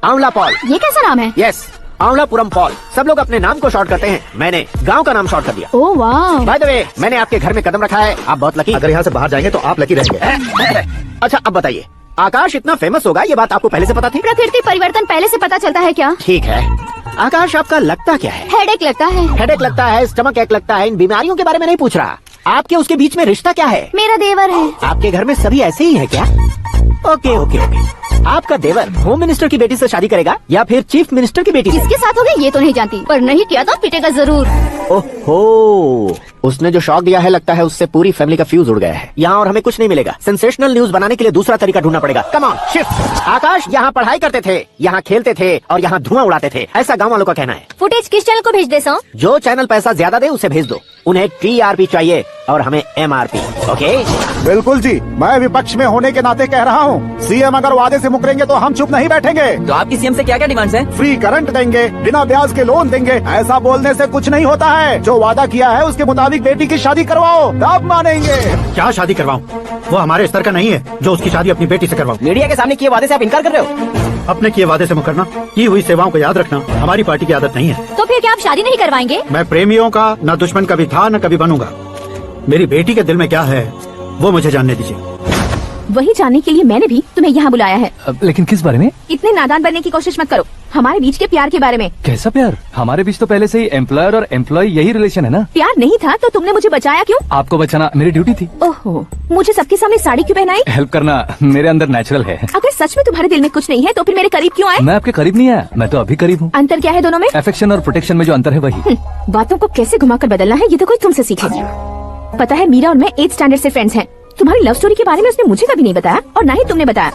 आंवला पॉल। ये कैसा नाम है? Yes, Anwalapuram Paul. सब लोग अपने नाम को शॉर्ट करते हैं, मैंने गांव का नाम शॉर्ट कर दिया। ओह वाह। बाय द वे, मैंने आपके घर में कदम रखा है, आप बहुत लकी। अगर यहाँ से बाहर जाएंगे तो आप लकी रहेंगे। अच्छा अब बताइए, आकाश इतना फेमस होगा ये बात आपको पहले से पता थी? प्रकृति परिवर्तन पहले से पता चलता है क्या? ठीक है, आकाश आपका लगता क्या है? हेडेक लगता है। हेडेक लगता है, स्टमक एक लगता है, इन बीमारियों के बारे में नहीं पूछ रहा। आपके उसके बीच में रिश्ता क्या है? मेरा देवर है। आपके घर में सभी ऐसे ही है क्या? Okay okay okay. आपका देवर होम मिनिस्टर की बेटी से शादी करेगा या फिर चीफ मिनिस्टर की बेटी से? किसके साथ होगा ये तो नहीं जानती, पर नहीं किया तो पिटेगा जरूर। ओहो, उसने जो शॉक दिया है लगता है उससे पूरी फैमिली का फ्यूज उड़ गया है। यहाँ और हमें कुछ नहीं मिलेगा। सेंसेशनल न्यूज बनाने के लिए दूसरा तरीका ढूंढना पड़ेगा। Come on shift. आकाश यहाँ पढ़ाई करते थे, यहाँ खेलते थे और यहाँ धुआं उड़ाते थे, ऐसा गाँव वालों का कहना है। फुटेज किस चैनल को भेज दे सो? जो चैनल पैसा ज्यादा दे उसे भेज दो। उन्हें TRP चाहिए और हमें MRP। ओके? बिल्कुल जी, मैं विपक्ष में होने के नाते कह रहा हूँ, सीएम अगर वादे से मुकरेंगे तो हम चुप नहीं बैठेंगे। तो आपकी सीएम से क्या क्या डिमांड्स हैं? फ्री करंट देंगे, बिना ब्याज के लोन देंगे। ऐसा बोलने से कुछ नहीं होता है। जो वादा किया है उसके मुताबिक बेटी की शादी करवाओ, तब मानेंगे। क्या शादी करवाऊं? वो हमारे स्तर का नहीं है जो उसकी शादी अपनी बेटी से करवाऊं। मीडिया के सामने किए वादे से आप इनकार कर रहे हो? अपने किए वादे से मुकरना, की हुई सेवाओं को याद रखना हमारी पार्टी की आदत नहीं है। तो फिर क्या आप शादी नहीं करवाएंगे? मैं प्रेमियों का न दुश्मन कभी था न कभी बनूंगा। मेरी बेटी के दिल में क्या है वो मुझे जानने दीजिए। वही जानने के लिए मैंने भी तुम्हें यहाँ बुलाया है। लेकिन किस बारे में? इतने नादान बनने की कोशिश मत करो। हमारे बीच के प्यार के बारे में। कैसा प्यार? हमारे बीच तो पहले से ही एम्प्लॉयर और एम्प्लॉय यही रिलेशन है ना। प्यार नहीं था तो तुमने मुझे बचाया क्यों? आपको बचाना मेरी ड्यूटी थी। ओहो, मुझे सबके सामने साड़ी क्यों पहनाई? हेल्प करना मेरे अंदर नेचुरल है। अगर सच में तुम्हारे दिल में कुछ नहीं है तो फिर मेरे करीब क्यों आए? मैं आपके करीब नहीं आया, मैं तो अभी करीब हूँ। अंतर क्या है दोनों में? अफेक्शन और प्रोटेक्शन में जो अंतर है वही। बातों को कैसे घुमाकर बदलना है ये तो कोई तुमसे सीखे। पता है, मीरा और मैं 8th स्टैंडर्ड से फ्रेंड्स हैं। तुम्हारी लव स्टोरी के बारे में उसने मुझे कभी नहीं बताया और ना ही तुमने बताया।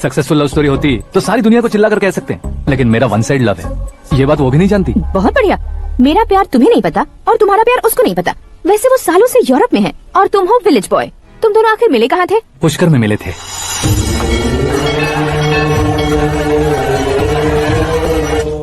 सक्सेसफुल लव स्टोरी होती तो सारी दुनिया को चिल्ला कर कह सकते हैं, लेकिन मेरा वन साइड लव है, ये बात वो भी नहीं जानती। बहुत बढ़िया। मेरा प्यार तुम्हें नहीं पता और तुम्हारा प्यार उसको नहीं पता। वैसे वो सालों से यूरोप में है और तुम हो विलेज बॉय। तुम दोनों आखिर मिले कहाँ थे? पुष्कर में मिले थे।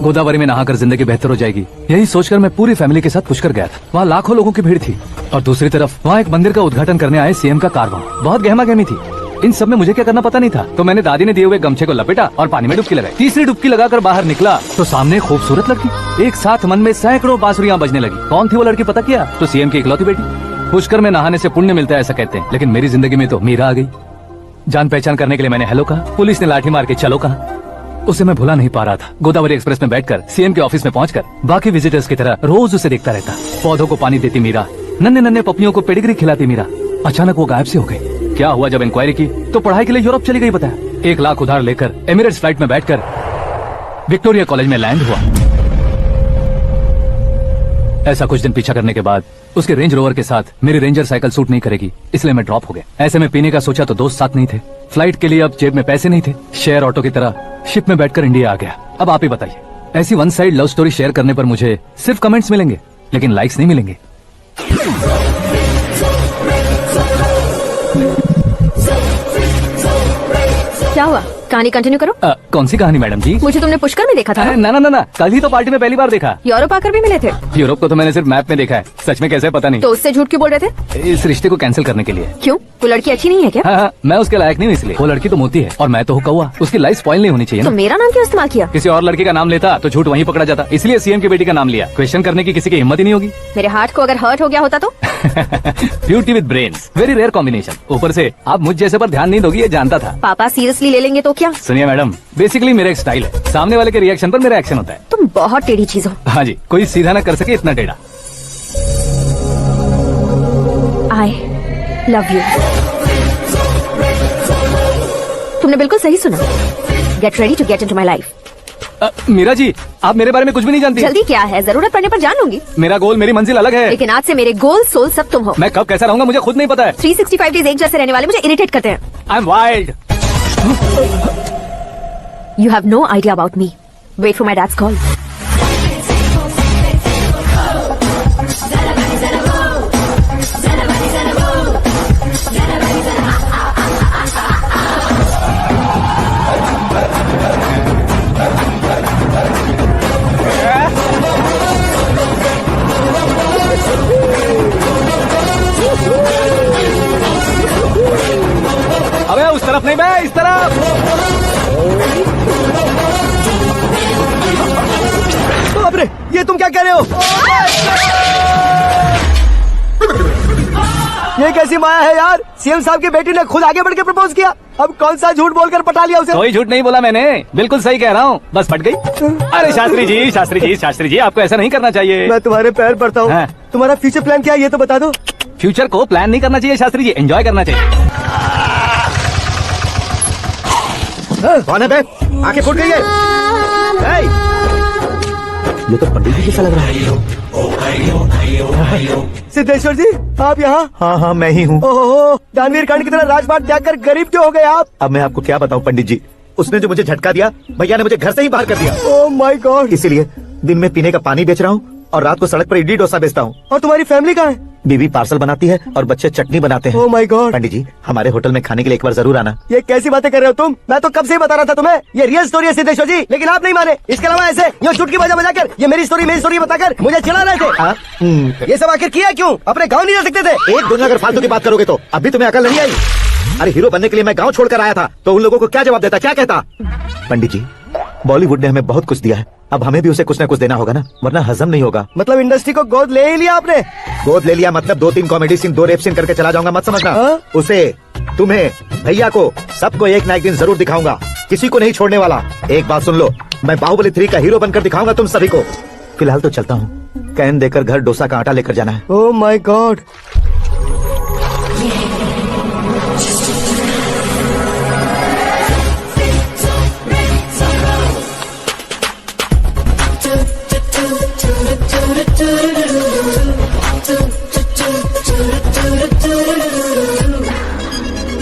गोदावरी में नहाकर जिंदगी बेहतर हो जाएगी, यही सोचकर मैं पूरी फैमिली के साथ पुष्कर गया था। वहाँ लाखों लोगों की भीड़ थी और दूसरी तरफ वहाँ एक मंदिर का उद्घाटन करने आए सीएम का कारवां। बहुत गहमा गहमी थी। इन सब में मुझे क्या करना पता नहीं था, तो मैंने दादी ने दिए हुए गमछे को लपेटा और पानी में डुबकी लगाई। तीसरी डुबकी लगाकर बाहर निकला तो सामने खूबसूरत लड़की। एक साथ मन में सैकड़ों बांसुरियां बजने लगी। कौन थी वो लड़की पता किया? तो सीएम की इकलौती बेटी। पुष्कर में नहाने से पुण्य मिलता है ऐसा कहते हैं, लेकिन मेरी जिंदगी में तो मीरा आ गई। जान पहचान करने के लिए मैंने हेलो कहा, पुलिस ने लाठी मार के चलो कहा। उसे मैं भुला नहीं पा रहा था। गोदावरी एक्सप्रेस में बैठकर सीएम के ऑफिस में पहुंचकर बाकी विजिटर्स की तरह रोज उसे देखता रहता। पौधों को पानी देती मीरा, नन्हे नन्हे पपनियों को पेडिग्री खिलाती मीरा। अचानक वो गायब सी हो गई। क्या हुआ? जब इंक्वायरी की तो पढ़ाई के लिए यूरोप चली गई बताया। 1 लाख उधार लेकर एमिरेट्स फ्लाइट में बैठकर विक्टोरिया कॉलेज में लैंड हुआ। ऐसा कुछ दिन पीछा करने के बाद उसके रेंज रोवर के साथ मेरी रेंजर साइकिल सूट नहीं करेगी, इसलिए मैं ड्रॉप हो गया। ऐसे में पीने का सोचा तो दोस्त साथ नहीं थे। फ्लाइट के लिए अब जेब में पैसे नहीं थे। शेयर ऑटो की तरह शिप में बैठकर इंडिया आ गया। अब आप ही बताइए, ऐसी one side love story share करने पर मुझे सिर्फ कमेंट्स मिलेंगे, लेकिन लाइक्स नहीं मिलेंगे। क्या हुआ? कहानी कंटिन्यू करो। कौन सी कहानी मैडम जी? मुझे तुमने पुष्कर में देखा था ना? ना ना ना ना, कल ही तो पार्टी में पहली बार देखा। यूरोप आकर भी मिले थे? यूरोप को तो मैंने सिर्फ मैप में देखा है, सच में कैसे पता नहीं। तो उससे झूठ क्यों बोल रहे थे? इस रिश्ते को कैंसिल करने के लिए। क्यों? वो लड़की अच्छी नहीं है क्या? हाँ, मैं उसके लायक नहीं हूँ इसलिए। वो लड़की तो मोती है और मैं तो हूँ कौवा। उसकी लाइफ स्पॉइल नहीं होनी चाहिए तो ना। मेरा नाम क्यों इस्तेमाल किया? किसी और लड़की का नाम लेता तो झूठ वहीं पकड़ा जाता, इसलिए सीएम की बेटी का नाम लिया। क्वेश्चन करने की किसी की हिम्मत ही नहीं होगी। मेरे हार्ट को अगर हर्ट हो गया होता तो? Beauty with brains, very rare combination. ऊपर से आप मुझ जैसे पर ध्यान नहीं दोगी ये जानता था। पापा सीरियसली ले लेंगे तो क्या? सुनिए मैडम, बेसिकली मेरा एक स्टाइल है, सामने वाले के रिएक्शन पर मेरा एक्शन होता है। तुम बहुत टेढ़ी चीज हो। हाँ जी, कोई सीधा ना कर सके इतना टेढ़ा। I love you. तुमने बिल्कुल सही सुना। Get ready to get into my life. Meera ji, आप मेरे बारे में कुछ भी नहीं जानती। जल्दी क्या है, जरूरत पड़ने पर जान लूंगी। मेरा गोल, मेरी मंजिल अलग है। लेकिन आज से मेरे गोल सोल सब तुम हो। मैं कब कैसा रहूंगा मुझे खुद नहीं पता है। 365 डेज एक जैसे रहने वाले मुझे इरिटेट करते हैं। I am wild. You have no idea about me. Wait for my dad's call. कैसी माया है यार, सीएम साहब की बेटी ने खुद आगे बढ़ के प्रपोज किया, अब कौन सा झूठ बोलकर पटा लिया उसे। कोई झूठ नहीं बोला मैंने, बिल्कुल सही कह रहा हूँ, बस पट गई। अरे शास्त्री जी आपको ऐसा नहीं करना चाहिए। मैं तुम्हारे पैर पड़ता हूँ। हाँ। तुम्हारा फ्यूचर प्लान क्या है ये तो बता दो। फ्यूचर को प्लान नहीं करना चाहिए शास्त्री जी, एंजॉय करना चाहिए। कौन है बे? आंखें फूट गई है। ए! ये तो पंडित जी जैसा लग रहा है। सिद्धेश्वर जी आप यहाँ? हाँ हाँ मैं ही हूँ। ओहो, दानवीर कांड की तरह राजपाट त्याग कर गरीब क्यों हो गए आप? अब मैं आपको क्या बताऊँ पंडित जी, उसने जो मुझे झटका दिया, भैया ने मुझे घर से ही बाहर कर दिया। ओह माय गॉड। इसीलिए दिन में पीने का पानी बेच रहा हूँ और रात को सड़क पर इडली डोसा बेचता हूँ। और तुम्हारी फैमिली कहाँ है? बीवी पार्सल बनाती है और बच्चे चटनी बनाते हैं। ओह माय गॉड। पंडित जी हमारे होटल में खाने के लिए एक बार जरूर आना। ये कैसी बातें कर रहे हो तुम? मैं तो कब से ही बता रहा था तुम्हें, ये रियल स्टोरी है सिद्धेश्वर जी, लेकिन आप नहीं माने। इसके अलावा ऐसे यूँ चुटकी बजाकर ये मेरी स्टोरी बताकर मुझे चिढ़ा रहे थे। ये सब आखिर किया क्यों? अपने गाँव नहीं जा सकते थे? एक दुनिया अगर फालतू की बात करोगे तो अभी तुम्हें अकल नहीं आई। अरे हीरो बनने के लिए मैं गाँव छोड़कर आया था, तो उन लोगों को क्या जवाब देता, क्या कहता? पंडित जी बॉलीवुड ने हमें बहुत कुछ दिया है, अब हमें भी उसे कुछ न कुछ देना होगा ना, वरना हजम नहीं होगा। मतलब इंडस्ट्री को गोद ले ही लिया आपने? गोद ले लिया मतलब 2-3 कॉमेडी सीन 2 रेप सीन करके चला जाऊंगा मत समझना। उसे, तुम्हें, भैया को, सबको एक ना एक दिन जरूर दिखाऊंगा, किसी को नहीं छोड़ने वाला। एक बात सुन लो, मैं बाहुबली 3 का हीरो बनकर दिखाऊंगा तुम सभी को। फिलहाल तो चलता हूँ, कैन देकर घर डोसा का आटा लेकर जाना है। Oh my god.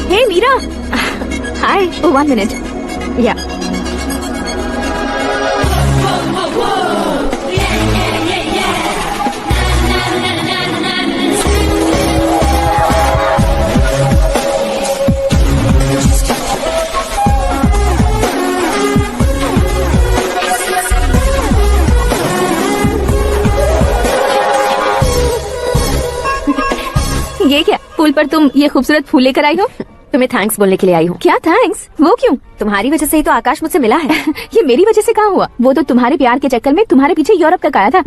Hey Meera, hi. 1 minute. या ये क्या, पुल पर तुम ये खूबसूरत फूल लेकर आई हो? तुम्हें थैंक्स बोलने के लिए आई हूँ। क्या थैंक्स? वो क्यों? तुम्हारी वजह से ही तो आकाश मुझसे मिला है। ये मेरी वजह से कहाँ हुआ? वो तो तुम्हारे प्यार के चक्कर में तुम्हारे पीछे यूरोप तक आया था।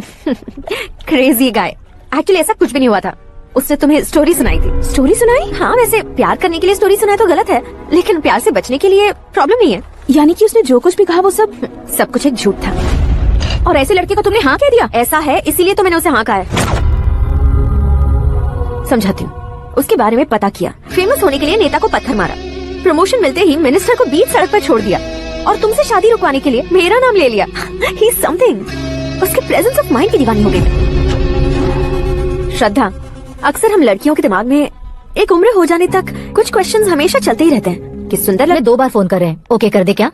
Crazy guy. एक्चुअली ऐसा कुछ भी नहीं हुआ था, उसने तुम्हें स्टोरी सुनाई थी। स्टोरी सुनाई? हाँ वैसे प्यार करने के लिए स्टोरी सुनाए तो गलत है, लेकिन प्यार से बचने के लिए प्रॉब्लम नहीं है। यानी कि उसने जो कुछ भी कहा वो सब कुछ एक झूठ था। और ऐसे लड़के को तुमने हाँ कह दिया? ऐसा है इसीलिए तो मैंने उसे हाँ कहा है। समझाती हूँ। उसके बारे में पता किया, फेमस होने के लिए नेता को पत्थर मारा, प्रमोशन मिलते ही मिनिस्टर को बीच सड़क पर छोड़ दिया और तुमसे शादी रुकवाने के लिए मेरा नाम ले लिया। He is something. उसके प्रेजेंस ऑफ माइंड की दीवानी हो गई। श्रद्धा, अक्सर हम लड़कियों के दिमाग में एक उम्र हो जाने तक कुछ क्वेश्चंस हमेशा चलते ही रहते हैं कि सुंदर 2 बार फोन कर रहे हैं, ओके कर दे क्या?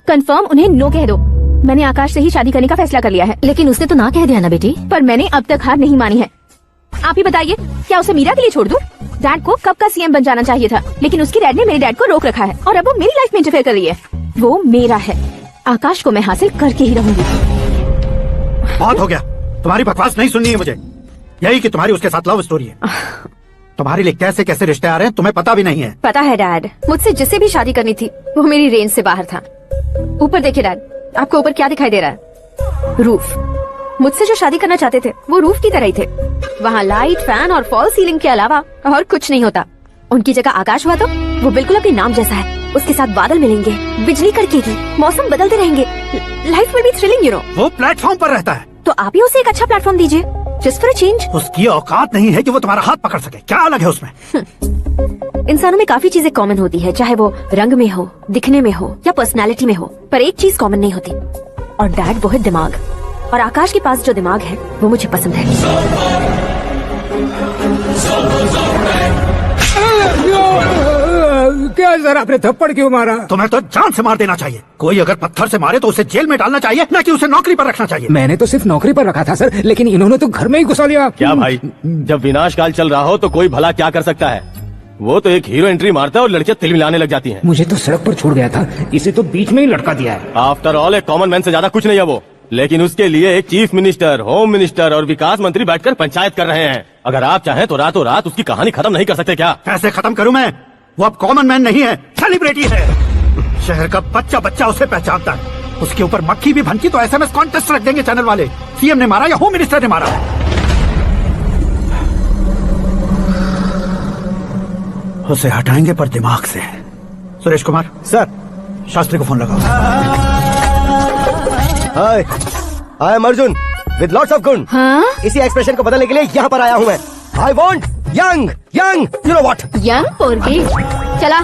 कंफर्म उन्हें नो कह दो। मैंने आकाश से ही शादी करने का फैसला कर लिया है। लेकिन उसने तो ना कह दिया ना बेटी। पर मैंने अब तक हार नहीं मानी है। आप ही बताइए, क्या उसे मीरा के लिए छोड़ दूं? डैड को कब का सीएम बन जाना चाहिए था, लेकिन उसके डैड ने मेरे डैड को रोक रखा है और अब वो मेरी लाइफ में इंटरफेयर कर रही है। वो मेरा है, आकाश को मैं हासिल करके ही रहूंगी। बहुत हो गया, तुम्हारी बकवास नहीं सुननी है मुझे। यही कि तुम्हारी उसके साथ लव स्टोरी है। तुम्हारे लिए कैसे कैसे रिश्ते आ रहे हैं तुम्हें पता भी नहीं है। पता है डैड, मुझसे जिसे भी शादी करनी थी वो मेरी रेंज से बाहर था। ऊपर देखिए डैड, आपको ऊपर क्या दिखाई दे रहा है? रूफ। मुझसे जो शादी करना चाहते थे वो रूफ की तरह ही थे। वहाँ लाइट, फैन और फॉल सीलिंग के अलावा और कुछ नहीं होता। उनकी जगह आकाश हुआ तो वो बिल्कुल अपने नाम जैसा है। उसके साथ बादल मिलेंगे, बिजली कड़केगी, मौसम बदलते रहेंगे, लाइफ में भी थ्रिलिंग, यू नो। वो प्लेटफॉर्म पर रहता है तो आप ही उसे एक अच्छा प्लेटफॉर्म दीजिए, जस्ट फॉर अ चेंज। उसकी औकात नहीं है कि वो तुम्हारा हाथ पकड़ सके। क्या अलग है उसमें? इंसानों में काफी चीजें कॉमन होती है, चाहे वो रंग में हो, दिखने में हो या पर्सनैलिटी में हो, पर एक चीज कॉमन नहीं होती, और डैड वो है दिमाग। और आकाश के पास जो दिमाग है वो मुझे पसंद है। क्या सर, आपने थप्पड़ क्यों मारा? तुम्हें तो जान से मार देना चाहिए। कोई अगर पत्थर से मारे तो उसे जेल में डालना चाहिए, न कि उसे नौकरी पर रखना चाहिए। मैंने तो सिर्फ नौकरी पर रखा था सर, लेकिन इन्होंने तो घर में ही घुसा लिया। क्या भाई, जब विनाश काल चल रहा हो तो कोई भला क्या कर सकता है? वो तो एक हीरो एंट्री मारता है और लड़कियां तिल मिलाने लग जाती हैं। मुझे तो सड़क पर छोड़ गया था, इसे तो बीच में ही लटका दिया है। आफ्टर ऑल एक कॉमन मैन से ज्यादा कुछ नहीं है वो, लेकिन उसके लिए एक चीफ मिनिस्टर, होम मिनिस्टर और विकास मंत्री बैठकर पंचायत कर रहे हैं। अगर आप चाहें तो रातों रात उसकी कहानी खत्म नहीं कर सकते क्या? कैसे खत्म करूं मैं? वो अब कॉमन मैन नहीं है, सेलिब्रिटी है। शहर का बच्चा बच्चा उसे पहचानता है। उसके ऊपर मक्खी भी भनकी तो एसएमएस कॉन्टेस्ट रख देंगे चैनल वाले। सीएम ने मारा या होम मिनिस्टर ने मारा। उसे हटाएंगे पर दिमाग से। सुरेश कुमार सर, शास्त्री को फोन लगाओ। Hi, I am Arjun with lots of gun. हाँ? इसी एक्सप्रेशन को बदलने के लिए यहाँ पर आया हूँ मैं। I want young young, you know what. Young पोरगी, चला।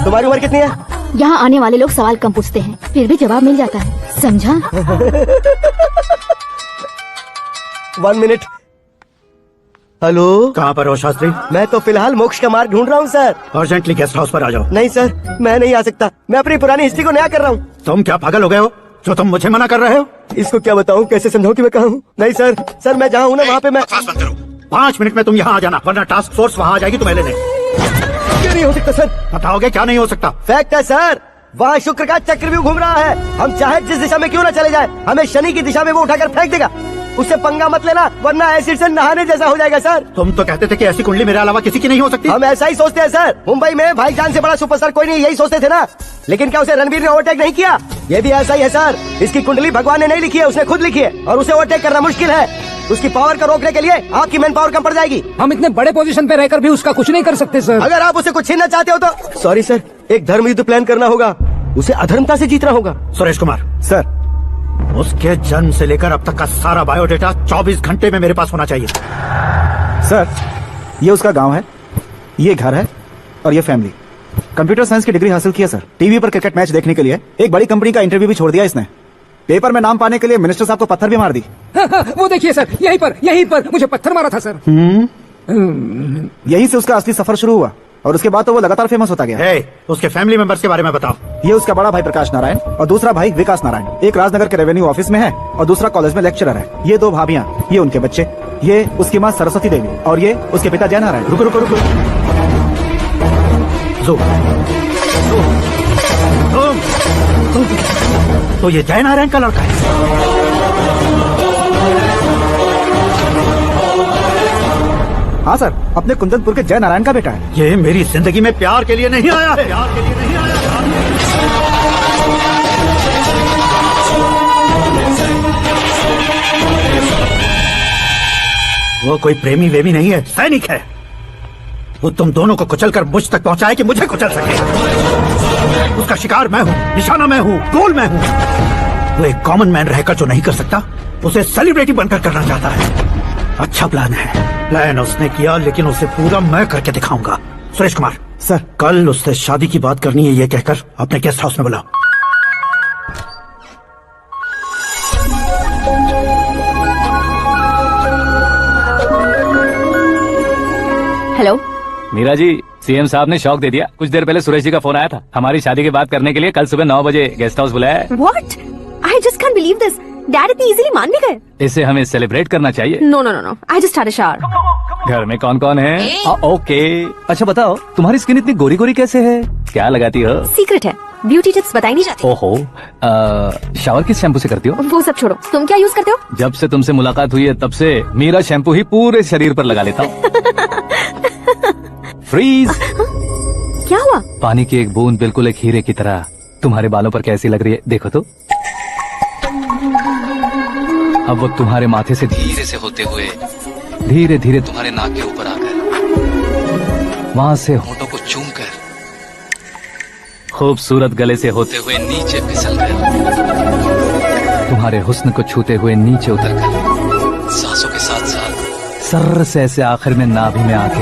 तुम्हारी उम्र कितनी है? यहाँ आने वाले लोग सवाल कम पूछते हैं, फिर भी जवाब मिल जाता है, समझा? 1 मिनट। हेलो, कहाँ पर हो शास्त्री? मैं तो फिलहाल मोक्ष का मार्ग ढूंढ रहा हूँ सर। अर्जेंटली गेस्ट हाउस पर आ जाओ। नहीं सर, मैं नहीं आ सकता। मैं अपनी पुरानी हिस्ट्री को नया कर रहा हूँ। तुम क्या पागल हो गए हो जो तुम मुझे मना कर रहे हो? इसको क्या बताऊँ, कैसे समझाऊँ कि मैं कहाँ हूँ? नहीं सर, सर मैं जहाँ हूँ ना वहाँ पे मैं। 5 मिनट में तुम यहाँ आ जाना, वरना टास्क फोर्स वहाँ आ जाएगी तुम्हें लेने। क्यों नहीं हो सकता सर? बताओगे क्या नहीं हो सकता? फैक्ट है सर, वहाँ शुक्र का चक्रव्यूह घूम रहा है। हम चाहे जिस दिशा में क्यों न चले जाए, हमें शनि की दिशा में वो उठाकर फेंक देगा। उससे पंगा मत लेना, वरना एसिड से नहाने जैसा हो जाएगा सर। तुम तो कहते थे कि ऐसी कुंडली मेरे अलावा किसी की नहीं हो सकती। हम ऐसा ही सोचते हैं सर। मुंबई में भाईजान से बड़ा सुपरस्टार कोई नहीं, यही सोचते थे ना। लेकिन क्या उसे रणवीर ने ओवरटेक नहीं किया? ये भी ऐसा ही है सर। इसकी कुंडली भगवान ने नहीं लिखी है, उसने खुद लिखी है, और उसे ओवरटेक करना मुश्किल है। उसकी पावर को रोकने के लिए आपकी मैन पावर कम पड़ जाएगी। हम इतने बड़े पोजीशन पे रहकर भी उसका कुछ नहीं कर सकते सर। अगर आप उसे कुछ छीनना चाहते हो तो सॉरी सर, एक धर्म युद्ध प्लान करना होगा। उसे अधर्मता से जीतना होगा। सुरेश कुमार सर, उसके जन्म से लेकर अब तक का सारा बायोडेटा 24 घंटे में मेरे पास होना चाहिए। सर, ये उसका गांव है, ये घर है और ये फैमिली। कंप्यूटर साइंस की डिग्री हासिल किया सर। टीवी पर क्रिकेट मैच देखने के लिए एक बड़ी कंपनी का इंटरव्यू भी छोड़ दिया इसने। पेपर में नाम पाने के लिए मिनिस्टर साहब को पत्थर भी मार दी। वो देखिए सर, यहीं पर मुझे पत्थर मारा था सर। यहीं से उसका असली सफर शुरू हुआ और उसके बाद तो वो लगातार फेमस होता गया। उसके फैमिली मेंबर्स के बारे में बताओ। ये उसका बड़ा भाई प्रकाश नारायण और दूसरा भाई विकास नारायण। एक राजनगर के रेवेन्यू ऑफिस में है और दूसरा कॉलेज में लेक्चरर है। ये 2 भाभियां, ये उनके बच्चे, ये उसकी माँ सरस्वती देवी और ये उसके पिता जय नारायण। रुको रुको रुको, तो ये जय नारायण का लड़का है। हाँ सर, अपने कुंदनपुर के जय नारायण का बेटा है। ये मेरी जिंदगी में प्यार के लिए नहीं आया है। प्यार के लिए नहीं आया है। वो कोई प्रेमी वेमी नहीं है, सैनिक है। वो तुम दोनों को कुचल कर मुझ तक पहुंचाए कि मुझे कुचल सके। उसका शिकार मैं हूँ, निशाना मैं हूँ, गोल मैं हूँ। वो एक कॉमन मैन रहकर जो नहीं कर सकता, उसे सेलिब्रिटी बनकर करना चाहता है। अच्छा प्लान है। प्लान उसने किया, लेकिन उसे पूरा मैं करके दिखाऊंगा। सुरेश कुमार सर, कल उससे शादी की बात करनी है, ये कहकर अपने गेस्ट हाउस में बुलाओ। हेलो, मीरा जी, सीएम साहब ने शौक दे दिया। कुछ देर पहले सुरेश जी का फोन आया था, हमारी शादी की बात करने के लिए कल सुबह 9 बजे गेस्ट हाउस बुलाया है। What? I just can't believe this. Dad इतनी इजीली मान भी गए। इसे हमें सेलिब्रेट करना चाहिए। No no no no, I just had a shower. घर में कौन कौन है? ओके, अच्छा बताओ, तुम्हारी स्किन इतनी गोरी गोरी कैसे है? क्या लगाती हो? सीक्रेट है, ब्यूटी टिप्स बताई नहीं जाती। ओहो, शावर किस शैम्पू से करती हो? वो सब छोड़ो, तुम क्या यूज करते हो? जब से तुमसे मुलाकात हुई है तब से मीरा शैम्पू ही पूरे शरीर पर लगा लेता हूँ। फ्रीज। क्या हुआ? पानी की एक बूंद बिल्कुल एक हीरे की तरह तुम्हारे बालों पर कैसी लग रही है, देखो तो। अब वो तुम्हारे माथे से धीरे से होते हुए धीरे धीरे तुम्हारे नाक के ऊपर आकर वहां से होठों को चूम कर खूबसूरत गले से होते हुए नीचे फिसल कर तुम्हारे हुस्न को छूते हुए नीचे उतर कर सांसों के साथ साथ सर्र से ऐसे आखिर में नाभि में आके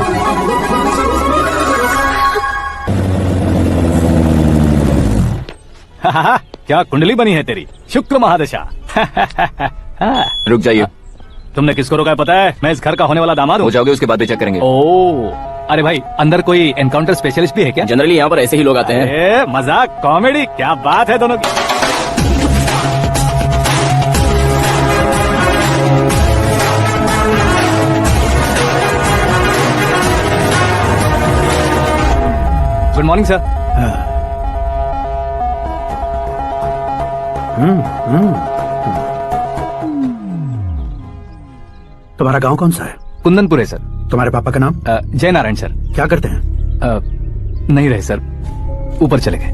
क्या कुंडली बनी है तेरी, शुक्र महादशा। रुक जाइए। तुमने किसको रोका है पता है? मैं इस घर का होने वाला दामाद हूँ। हो जाओगे उसके बाद भी चेक करेंगे। ओ, अरे भाई, अंदर कोई एनकाउंटर स्पेशलिस्ट भी है क्या? जनरली यहाँ पर ऐसे ही लोग आते हैं। मजाक, कॉमेडी, क्या बात है दोनों की। Good morning sir. तुम्हारा गांव कौन सा है? कुंदनपुर है सर। तुम्हारे पापा का नाम? जय नारायण सर। क्या करते हैं? नहीं रहे सर, ऊपर चले गए।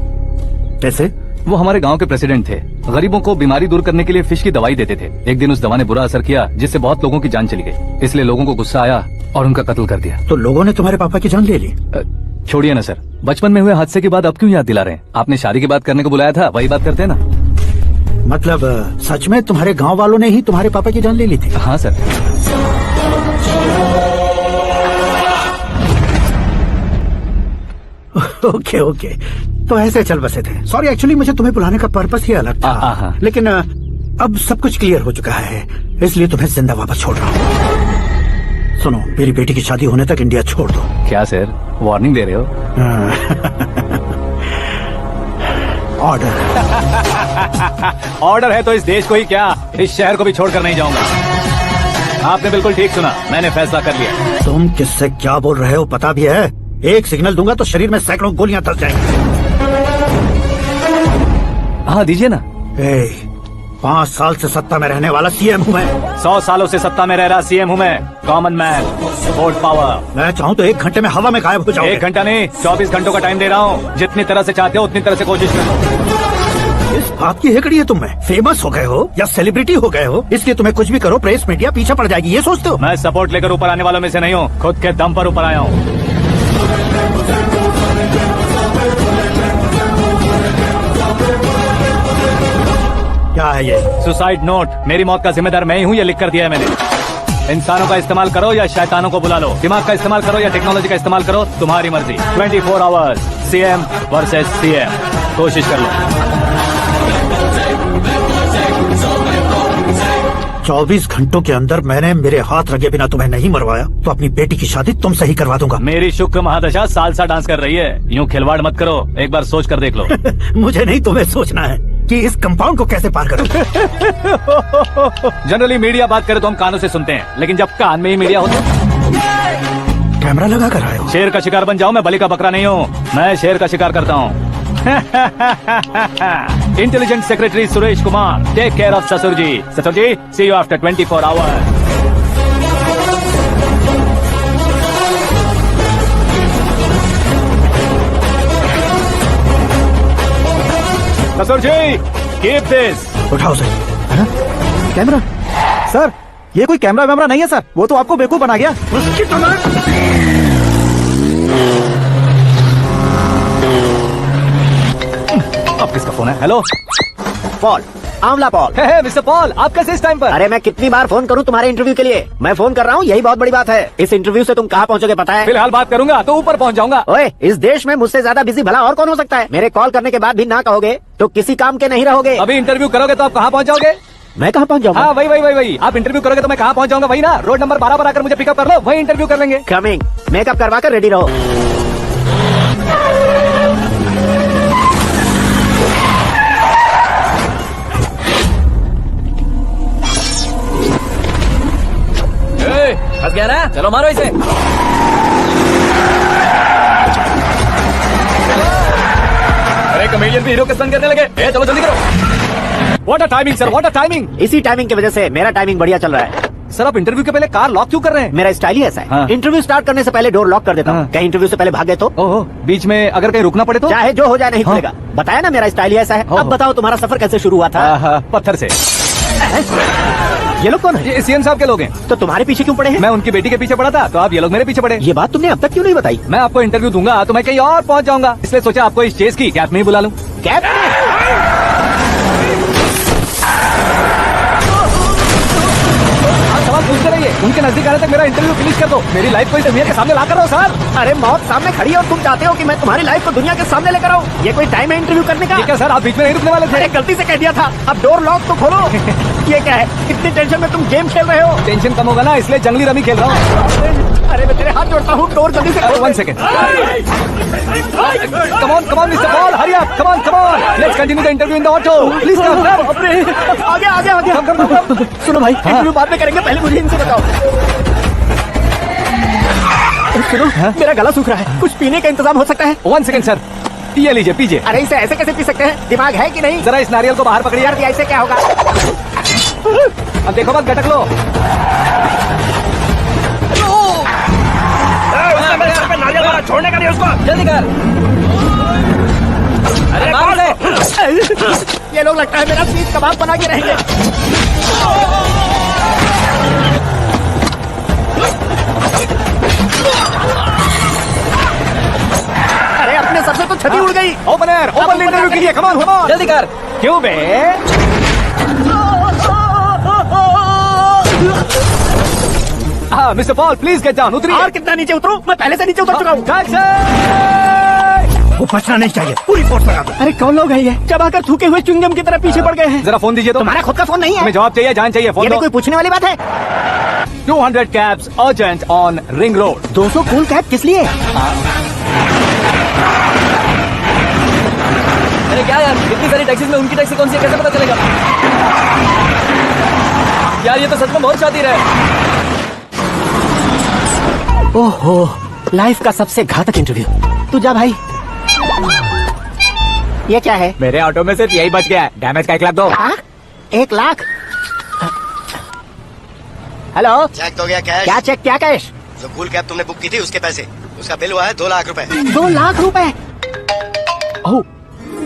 कैसे? वो हमारे गांव के प्रेसिडेंट थे। गरीबों को बीमारी दूर करने के लिए फिश की दवाई देते थे। एक दिन उस दवा ने बुरा असर किया, जिससे बहुत लोगों की जान चली गई। इसलिए लोगों को गुस्सा आया और उनका कत्ल कर दिया। तो लोगों ने तुम्हारे पापा की जान ले ली? छोड़िए ना सर, बचपन में हुए हादसे की बात अब क्यों याद दिला रहे हैं? आपने शादी की बात करने को बुलाया था, वही बात करते हैं ना। मतलब सच में तुम्हारे गांव वालों ने ही तुम्हारे पापा की जान ले ली थी? हाँ सर। ओके ओके, तो ऐसे चल बसे थे। सॉरी, एक्चुअली मुझे तुम्हें बुलाने का पर्पस ही अलग था, लेकिन अब सब कुछ क्लियर हो चुका है, इसलिए तुम्हें जिंदा वापस छोड़ रहा हूँ। सुनो, मेरी बेटी की शादी होने तक इंडिया छोड़ दो। क्या सर, वार्निंग दे रहे हो? ऑर्डर। ऑर्डर है तो इस देश को ही क्या, इस शहर को भी छोड़कर नहीं जाऊंगा। आपने बिल्कुल ठीक सुना, मैंने फैसला कर लिया। तुम किससे क्या बोल रहे हो पता भी है? एक सिग्नल दूंगा तो शरीर में सैकड़ों गोलियां धस जाएंगी। हाँ दीजिए ना। 5 साल से सत्ता में रहने वाला सीएम हूँ मैं। 100 सालों से सत्ता में रह रहा सीएम हूँ मैं, कॉमन मैन, वोट पावर। मैं चाहूँ तो 1 घंटे में हवा में गायब हो जाऊँ। 1 घंटा नहीं, 24 घंटों का टाइम दे रहा हूँ। जितनी तरह से चाहते हो उतनी तरह से कोशिश करो। इस बात की हेकड़ी है तुम में? फेमस हो गए हो या सेलिब्रिटी हो गए हो, इसलिए तुम्हें कुछ भी करो प्रेस मीडिया पीछे पड़ जाएगी, ये सोचते हो? मैं सपोर्ट लेकर ऊपर आने वालों में से नहीं हूँ, खुद के दम पर ऊपर आया हूँ। क्या है ये? Suicide note. मेरी मौत का जिम्मेदार मैं ही हूँ, ये लिख कर दिया है मैंने। इंसानों का इस्तेमाल करो या शैतानों को बुला लो, दिमाग का इस्तेमाल करो या टेक्नोलॉजी का इस्तेमाल करो, तुम्हारी मर्जी। 24 आवर्स सीएम वर्सेस सीएम, कोशिश कर लो। 24 घंटों के अंदर मैंने मेरे हाथ रगे बिना तुम्हें नहीं मरवाया तो अपनी बेटी की शादी तुमसे ही करवा दूंगा। मेरी शुक्र महादशा सालसा डांस कर रही है, यूँ खिलवाड़ मत करो, एक बार सोच कर देख लो। मुझे नहीं, तुम्हें सोचना है कि इस कंपाउंड को कैसे पार करूं। जनरली मीडिया बात करे तो हम कानों से सुनते हैं, लेकिन जब कान में ही मीडिया होता है। कैमरा लगा कर आए हो? शेर का शिकार बन जाओ, मैं बलि का बकरा नहीं हूँ, मैं शेर का शिकार करता हूँ। Intelligent secretary Suresh Kumar, take care of ससुर जी। ससुर जी, सी यू आफ्टर 24 आवर्स। ससुर जी, कीप दिस। उठाओ सर। कैमरा? सर, ये कोई कैमरा वैमरा नहीं है सर, वो तो आपको बेवकूफ बना गया। उसकी तो अब किसका फोन है? हेलो पॉल, आंवला पॉल। मिस्टर पॉल, आप कैसे इस टाइम पर? अरे मैं कितनी बार फोन करूं तुम्हारे इंटरव्यू के लिए? मैं फोन कर रहा हूं, यही बहुत बड़ी बात है। इस इंटरव्यू से तुम कहां पहुंचोगे पता है? फिलहाल बात करूंगा तो ऊपर पहुंच जाऊंगा। ओए, इस देश में मुझसे ज्यादा बिजी भला और कौन हो सकता है? मेरे कॉल करने के बाद भी ना कहोगे तो किसी काम के नहीं रहोगे। अभी इंटरव्यू करोगे तो आप कहाँ पहुँच जाओगे? मैं कहाँ पहुंच जाऊंगा? हाँ वही। आप इंटरव्यू करोगे तो मैं कहाँ पहुँच जाऊंगा? वही ना, रोड नंबर 12 पर आकर मुझे पिकअप कर लो, वही इंटरव्यू कर लेंगे। कमिंग। मेकअप करवा कर रेडी रहो। फंस गया ना, चलो मारो इसे। अरे कमेडियन भी हीरो के संग करने लगे। चलो जल्दी करो। What a timing sir, what a timing. इसी टाइमिंग की वजह से मेरा टाइमिंग बढ़िया चल रहा है। सर आप इंटरव्यू के पहले कार लॉक क्यों कर रहे हैं? मेरा स्टाइल ही ऐसा है। हाँ। इंटरव्यू स्टार्ट करने से पहले डोर लॉक कर देता हूँ। कहीं इंटरव्यू से पहले भाग गए तो? ओहो, बीच में अगर कहीं रुकना पड़े तो? चाहे जो हो जाए नहीं खुलेगा। बताया ना मेरा स्टाइल ही ऐसा है। अब बताओ तुम्हारा सफर कैसे शुरू हुआ था? पत्थर से। ये लोग कौन है? ये सीएम साहब के लोग हैं। तो तुम्हारे पीछे क्यों पड़े हैं? मैं उनकी बेटी के पीछे पड़ा था, तो आप ये लोग मेरे पीछे पड़े। ये बात तुमने अब तक क्यों नहीं बताई? मैं आपको इंटरव्यू दूंगा तो मैं कहीं और पहुंच जाऊंगा, इसलिए सोचा आपको इस चेस की कैब में ही बुला लूं। कैब? आप सवाल पूछते रहिए, उनके नजदीक आने तक मेरा इंटरव्यू फिनिश कर दो। मेरी लाइफ को इस दुनिया के सामने ला कर रहो सर। अरे मौत सामने खड़ी है और तुम चाहते हो कि मैं तुम्हारी लाइफ को दुनिया के सामने लेकर आऊं? ये कोई टाइम है इंटरव्यू करने का? ठीक है सर, आप बीच में नहीं रुकने वाले थे। अरे गलती से कह दिया था, अब डोर लॉक तो खोलो। ये क्या है? इतनी टेंशन में तुम गेम खेल रहे हो? टेंशन कम होगा ना, इसलिए जंगली रमी खेल रहा हूँ। अरे मैं तेरे हाथ जोड़ता हूँ, डोर जल्दी से खोलो। 1 second. Come on, Mr. Paul, hurry up. Come on. Let's continue the interview in the auto. Please come. आगे। Come. सुनो भाई, इंटरव्यू बाद में करेंगे, पहले मुझे इनसे बताओ। सुनो, मेरा गला सूख रहा है, कुछ पीने का इंतजाम हो सकता है? 1 सेकेंड सर, ये लीजिए पीजिए। अरे इसे ऐसे कैसे पी सकते हैं? दिमाग है कि नहीं? जरा इस नारियल को बाहर पकड़िए। यार ऐसे क्या होगा? अब देखो मत गटक लो। छोड़ने का नहीं उसको, जल्दी कर। अरे मार दे। ये लोग लगता है मेरा सीख कबाब बना के रहेंगे। छतरी उड़ गई। ओपनर ओपन इंटरव्यू के लिए कमान कमान जल्दी कर। क्यों बे हाँ mister Paul please get down उतरिए। और कितना नीचे उतरूं? मैं पहले से नीचे उतर चुका हूँ। टैक्सी वो बचना नहीं चाहिए, पूरी फोर्स लगा दो। अरे कौन लोग हैं ये? चबाकर थूके हुए चुंगम की तरह पीछे पड़ गए हैं। जरा फोन दीजिए तो। तुम्हारा खुद का फोन नहीं है? हमें जवाब चाहिए, जान चाहिए, फोन ये दो। भी कोई पूछने वाली बात है? 200 cabs urgent on ring road. 200 cool cab किस लिए? अरे क्या यार, इतनी सारी टैक्सीज में उनकी टैक्सी कौन सी है, कैसे पता चलेगा? यार ये तो सच में बहुत शातिर है। ओहो, लाइफ का सबसे घातक इंटरव्यू। तू जा भाई। ये क्या है? मेरे ऑटो में सिर्फ यही बच गया है, डैमेज का 1 लाख दो। 1 लाख? हेलो, चेक तो गया कैश। क्या चेक क्या कैश? जो कूल कैब तुमने बुक की थी उसके पैसे, उसका बिल हुआ है 2 लाख रुपए। 2 लाख रुपए?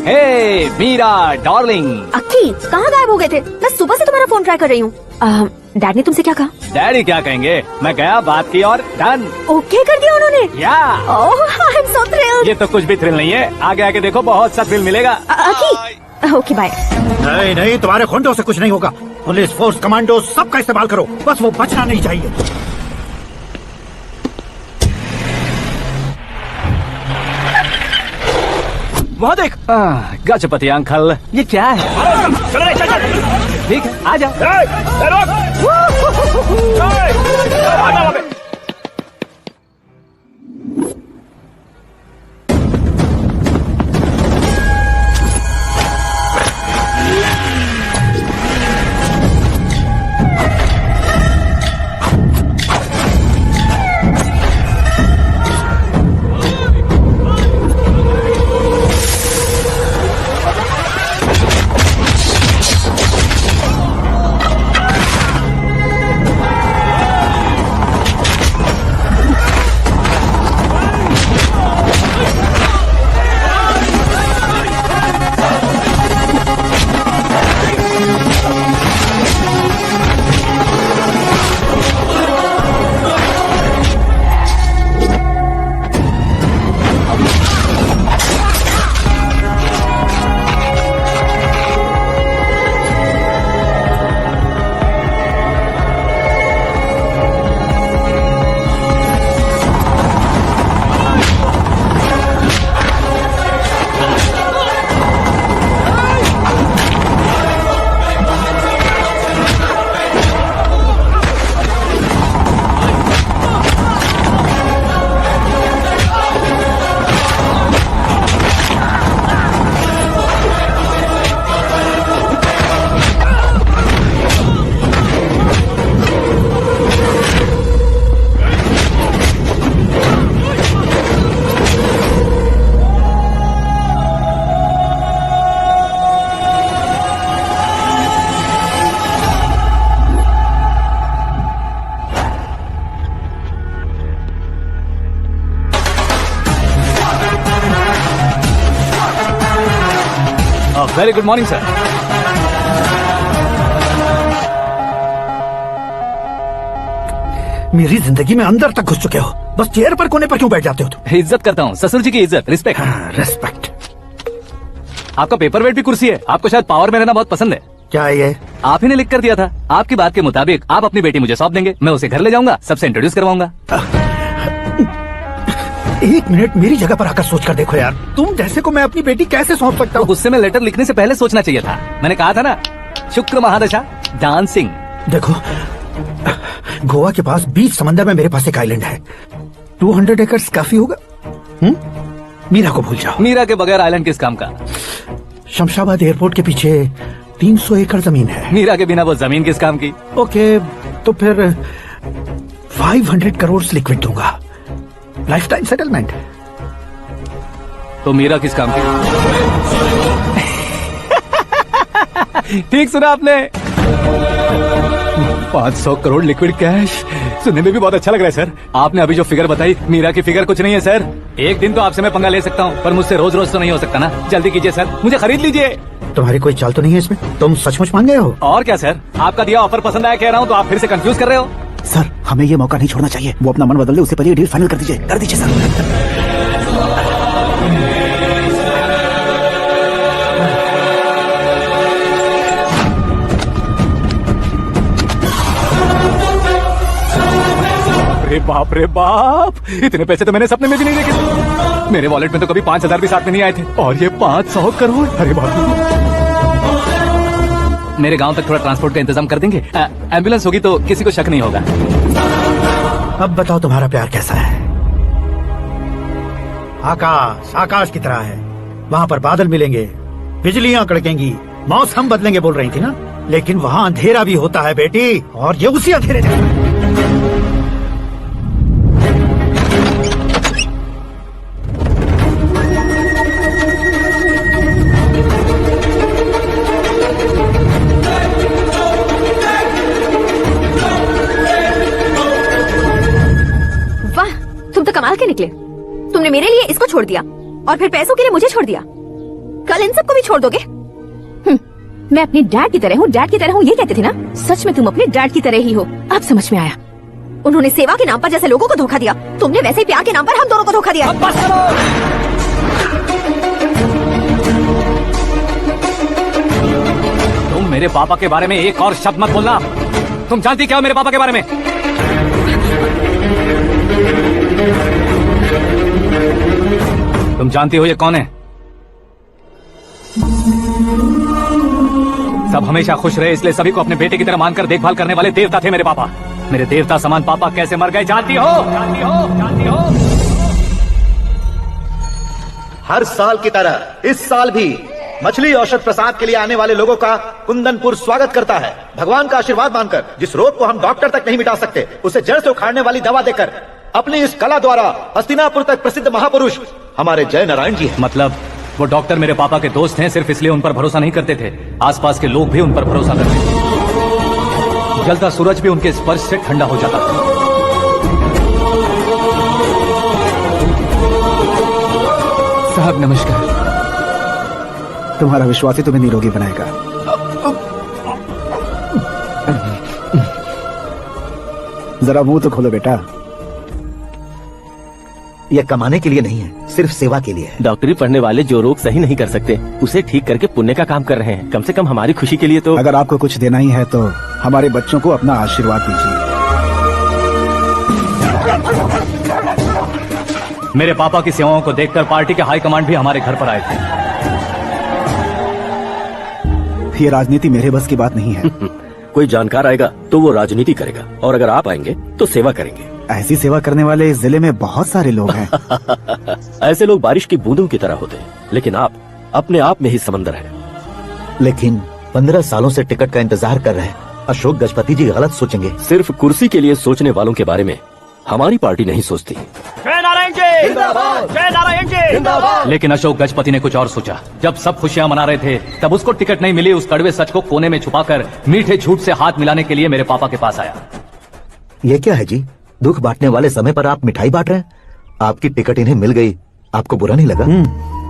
हे मीरा डार्लिंग। अक्की कहाँ गायब हो गए थे? मैं सुबह से तुम्हारा फोन ट्राई कर रही हूँ। डैड ने तुमसे क्या कहा? डैडी क्या कहेंगे, मैं गया बात की और डन। ओके कर दिया उन्होंने? या ओह आई एम सो थ्रिल्ड। ये तो कुछ भी थ्रिल नहीं है, आगे आगे देखो बहुत सा थ्रिल मिलेगा। अक्की ओके बाय। नहीं नहीं, तुम्हारे खुंडों से कुछ नहीं होगा। पुलिस फोर्स, कमांडो सबका इस्तेमाल करो, बस वो बचना नहीं चाहिए। वहाँ देख गजपति अंकल, ये क्या है? ठीक है आ जाओ। Very good morning sir. मेरी जिंदगी में अंदर तक घुस चुके हो, बस चेयर पर कोने पर क्यों बैठ जाते हो तुम? इज्जत करता हूँ, ससुर जी की इज्जत, रिस्पेक्ट। रेस्पेक्ट। आपका पेपर वेट भी कुर्सी है, आपको शायद पावर में रहना बहुत पसंद है। क्या ये? आप ही ने लिख कर दिया था, आपकी बात के मुताबिक आप अपनी बेटी मुझे सौंप देंगे, मैं उसे घर ले जाऊंगा, सबसे इंट्रोड्यूस करवाऊंगा। 1 मिनट मेरी जगह पर आकर सोच कर देखो यार, तुम जैसे को मैं अपनी बेटी कैसे सौंप सकता हूँ? गुस्से में लेटर लिखने से पहले सोचना चाहिए था। मैंने कहा था ना, शुक्र महादशा डांसिंग। देखो, गोवा के पास बीच समंदर में मेरे पास एक आइलैंड है, 200 एकर्स काफी होगा। मीरा को भूल जाओ। मीरा के बगैर आइलैंड किस काम का? शमशाबाद एयरपोर्ट के पीछे 300 एकड़ जमीन है। मीरा के बिना वो जमीन किस काम की? ओके, तो फिर 500 करोड़ लिक्विड दूंगा, लाइफ टाइम सेटलमेंट। तो मीरा किस काम की? ठीक सुना आपने, 500 करोड़ लिक्विड कैश। सुनने में भी बहुत अच्छा लग रहा है सर। आपने अभी जो फिगर बताई, मीरा की फिगर कुछ नहीं है सर। एक दिन तो आपसे मैं पंगा ले सकता हूँ, पर मुझसे रोज रोज तो नहीं हो सकता ना। जल्दी कीजिए सर, मुझे खरीद लीजिए। तुम्हारी कोई चाल तो नहीं है इसमें? तुम सचमुच मान गए हो? और क्या सर, आपका दिया ऑफर पसंद आया कह रहा हूँ, तो आप फिर से कंफ्यूज कर रहे हो। सर, हमें ये मौका नहीं छोड़ना चाहिए। वो अपना मन बदल ले, उससे पहले डील फाइनल कर दीजिए, कर दीजिए सर। बाप रे बाप, इतने पैसे तो मैंने सपने में भी नहीं देखे। मेरे वॉलेट में तो कभी 5,000 भी साथ में नहीं आए थे, और ये 500 करोड़। अरे बाप रे। मेरे गांव तक थोड़ा ट्रांसपोर्ट का इंतजाम कर देंगे? एम्बुलेंस होगी तो किसी को शक नहीं होगा। अब बताओ तुम्हारा प्यार कैसा है? आकाश आकाश की तरह है, वहाँ पर बादल मिलेंगे, बिजलियां कड़केंगी, मौसम बदलेंगे बोल रही थी ना, लेकिन वहाँ अंधेरा भी होता है बेटी, और ये उसी अंधेरे जैसा है। वाह, तुम तो कमाल के निकले। तुमने मेरे लिए इसको छोड़ दिया और फिर पैसों के लिए मुझे छोड़ दिया। कल इन सबको भी छोड़ दोगे? मैं अपनी डैड की तरह हूँ, डैड की तरह हूँ, ये कहते थे ना। सच में तुम अपने डैड की तरह ही हो। अब समझ में आया। उन्होंने सेवा के नाम पर जैसे लोगों को धोखा दिया, तुमने वैसे ही प्यार के नाम पर हम दोनों को धोखा दिया। तुम मेरे पापा के बारे में एक और शब्द मत बोलना। तुम जानती क्या हो मेरे पापा के बारे में? तुम जानती हो ये कौन है? सब हमेशा खुश रहे इसलिए सभी को अपने बेटे की तरह मानकर देखभाल करने वाले देवता थे मेरे पापा। मेरे देवता समान पापा कैसे मर गए जानती हो? जानती हो? जानती हो? हर साल की तरह इस साल भी मछली औषध प्रसाद के लिए आने वाले लोगों का कुंदनपुर स्वागत करता है। भगवान का आशीर्वाद मानकर जिस रोग को हम डॉक्टर तक नहीं मिटा सकते, उसे जड़ से उखाड़ने वाली दवा देकर अपनी इस कला द्वारा हस्तिनापुर तक प्रसिद्ध महापुरुष हमारे जय नारायण जी हैं। मतलब वो डॉक्टर मेरे पापा के दोस्त हैं, सिर्फ इसलिए उन पर भरोसा नहीं करते थे, आसपास के लोग भी उन पर भरोसा करते थे। जलता सूरज भी उनके स्पर्श से ठंडा हो जाता था। साहब नमस्कार। तुम्हारा विश्वास ही तुम्हें निरोगी बनाएगा। जरा मुंह तो खोलो बेटा। यह कमाने के लिए नहीं है, सिर्फ सेवा के लिए है। डॉक्टरी पढ़ने वाले जो रोग सही नहीं कर सकते उसे ठीक करके पुण्य का काम कर रहे हैं। कम से कम हमारी खुशी के लिए तो। अगर आपको कुछ देना ही है तो हमारे बच्चों को अपना आशीर्वाद दीजिए। मेरे पापा की सेवाओं को देखकर पार्टी के हाईकमांड भी हमारे घर पर आए थे। ये राजनीति मेरे बस की बात नहीं है। कोई जानकार आएगा तो वो राजनीति करेगा, और अगर आप आएंगे तो सेवा करेंगे। ऐसी सेवा करने वाले इस जिले में बहुत सारे लोग हैं। ऐसे लोग बारिश की बूंदों की तरह होते हैं, लेकिन आप अपने आप में ही समंदर हैं। लेकिन 15 सालों से टिकट का इंतजार कर रहे हैं। अशोक गजपति जी गलत सोचेंगे। सिर्फ कुर्सी के लिए सोचने वालों के बारे में हमारी पार्टी नहीं सोचती। जय नारायण जी जिंदाबाद, जय नारायण जी जिंदाबाद। लेकिन अशोक गजपति ने कुछ और सोचा। जब सब खुशियां मना रहे थे तब उसको टिकट नहीं मिली। उस कड़वे सच को कोने में छुपाकर मीठे झूठ से हाथ मिलाने के लिए मेरे पापा के पास आया। ये क्या है जी? दुख बांटने वाले समय पर आप मिठाई बांट रहे हैं। आपकी टिकट इन्हें मिल गई, आपको बुरा नहीं लगा?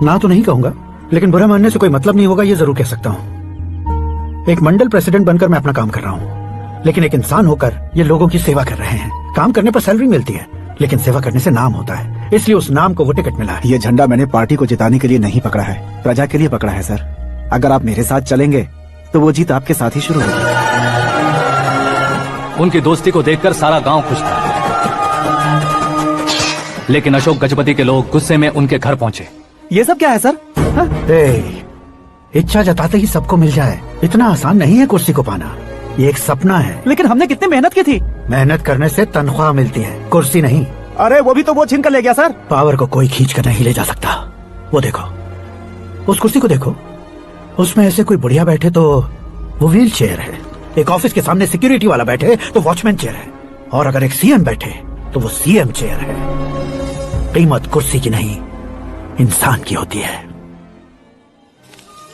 ना तो नहीं कहूंगा, लेकिन बुरा मानने से कोई मतलब नहीं होगा, ये जरूर कह सकता हूँ। एक मंडल प्रेसिडेंट बनकर मैं अपना काम कर रहा हूँ, लेकिन एक इंसान होकर ये लोगों की सेवा कर रहे हैं। काम करने पर सैलरी मिलती है, लेकिन सेवा करने से नाम होता है, इसलिए उस नाम को वो टिकट मिला है। ये झंडा मैंने पार्टी को जिताने के लिए नहीं पकड़ा है, प्रजा के लिए पकड़ा है सर। अगर आप मेरे साथ चलेंगे तो वो जीत आपके साथ ही शुरू होगी। उनकी दोस्ती को देखकर सारा गांव खुश था, लेकिन अशोक गजपति के लोग गुस्से में उनके घर पहुंचे। ये सब क्या है सर? इच्छा जताते ही सबको मिल जाए, इतना आसान नहीं है कुर्सी को पाना। ये एक सपना है। लेकिन हमने कितनी मेहनत की थी। मेहनत करने से तनख्वाह मिलती है, कुर्सी नहीं। अरे वो भी तो वो छीन कर ले गया सर। पावर को कोई खींच कर नहीं ले जा सकता। वो देखो, उस कुर्सी को देखो, उसमें ऐसे कोई बुढ़िया बैठे तो वो व्हील चेयर है। एक ऑफिस के सामने सिक्योरिटी वाला बैठे तो वॉचमैन चेयर है, और अगर एक सीएम बैठे तो वो सीएम चेयर है। कीमत कुर्सी की नहीं, इंसान की होती है।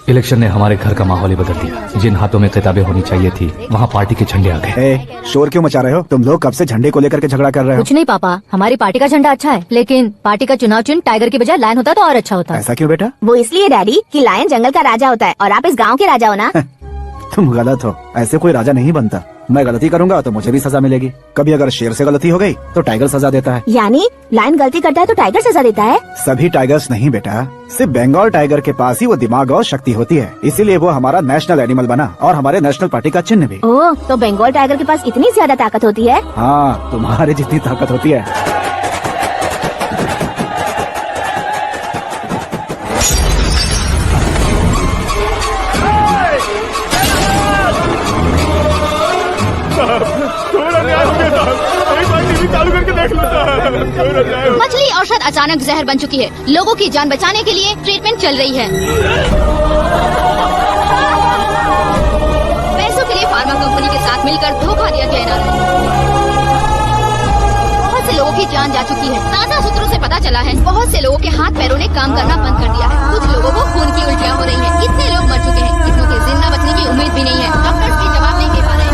इलेक्शन ने हमारे घर का माहौल ही बदल दिया। जिन हाथों में किताबें होनी चाहिए थी वहाँ पार्टी के झंडे आ गए। शोर क्यों मचा रहे हो? तुम लोग कब से झंडे को लेकर के झगड़ा कर रहे हो? कुछ नहीं पापा, हमारी पार्टी का झंडा अच्छा है, लेकिन पार्टी का चुनाव चिन्ह टाइगर की बजाय लायन होता तो और अच्छा होता। ऐसा क्यों बेटा? वो इसलिए डैडी कि लायन जंगल का राजा होता है और आप इस गांव के राजा हो ना। तुम गलत हो, ऐसे कोई राजा नहीं बनता। मैं गलती करूंगा तो मुझे भी सजा मिलेगी। कभी अगर शेर से गलती हो गई तो टाइगर सजा देता है। यानी लायन गलती करता है तो टाइगर सजा देता है? सभी टाइगर्स नहीं बेटा, सिर्फ बंगाल टाइगर के पास ही वो दिमाग और शक्ति होती है, इसीलिए वो हमारा नेशनल एनिमल बना और हमारे नेशनल पार्टी का चिन्ह भी। ओह, तो बंगाल टाइगर के पास इतनी ज्यादा ताकत होती है? हाँ, तुम्हारे जितनी ताकत होती है। मछली औषध अचानक जहर बन चुकी है। लोगों की जान बचाने के लिए ट्रीटमेंट चल रही है। पैसों के लिए फार्मा कंपनी के साथ मिलकर धोखा दिया जा रहा है। बहुत से लोगों की जान जा चुकी है। ताज़ा सूत्रों से पता चला है बहुत से लोगों के हाथ पैरों ने काम करना बंद कर दिया है। कुछ लोगों को खून की उल्टियाँ हो रही हैं। कितने लोग मर चुके हैं, कितनों के जिंदा बचने की उम्मीद भी नहीं है। डॉक्टर्स भी जवाब नहीं दे पा रहे हैं।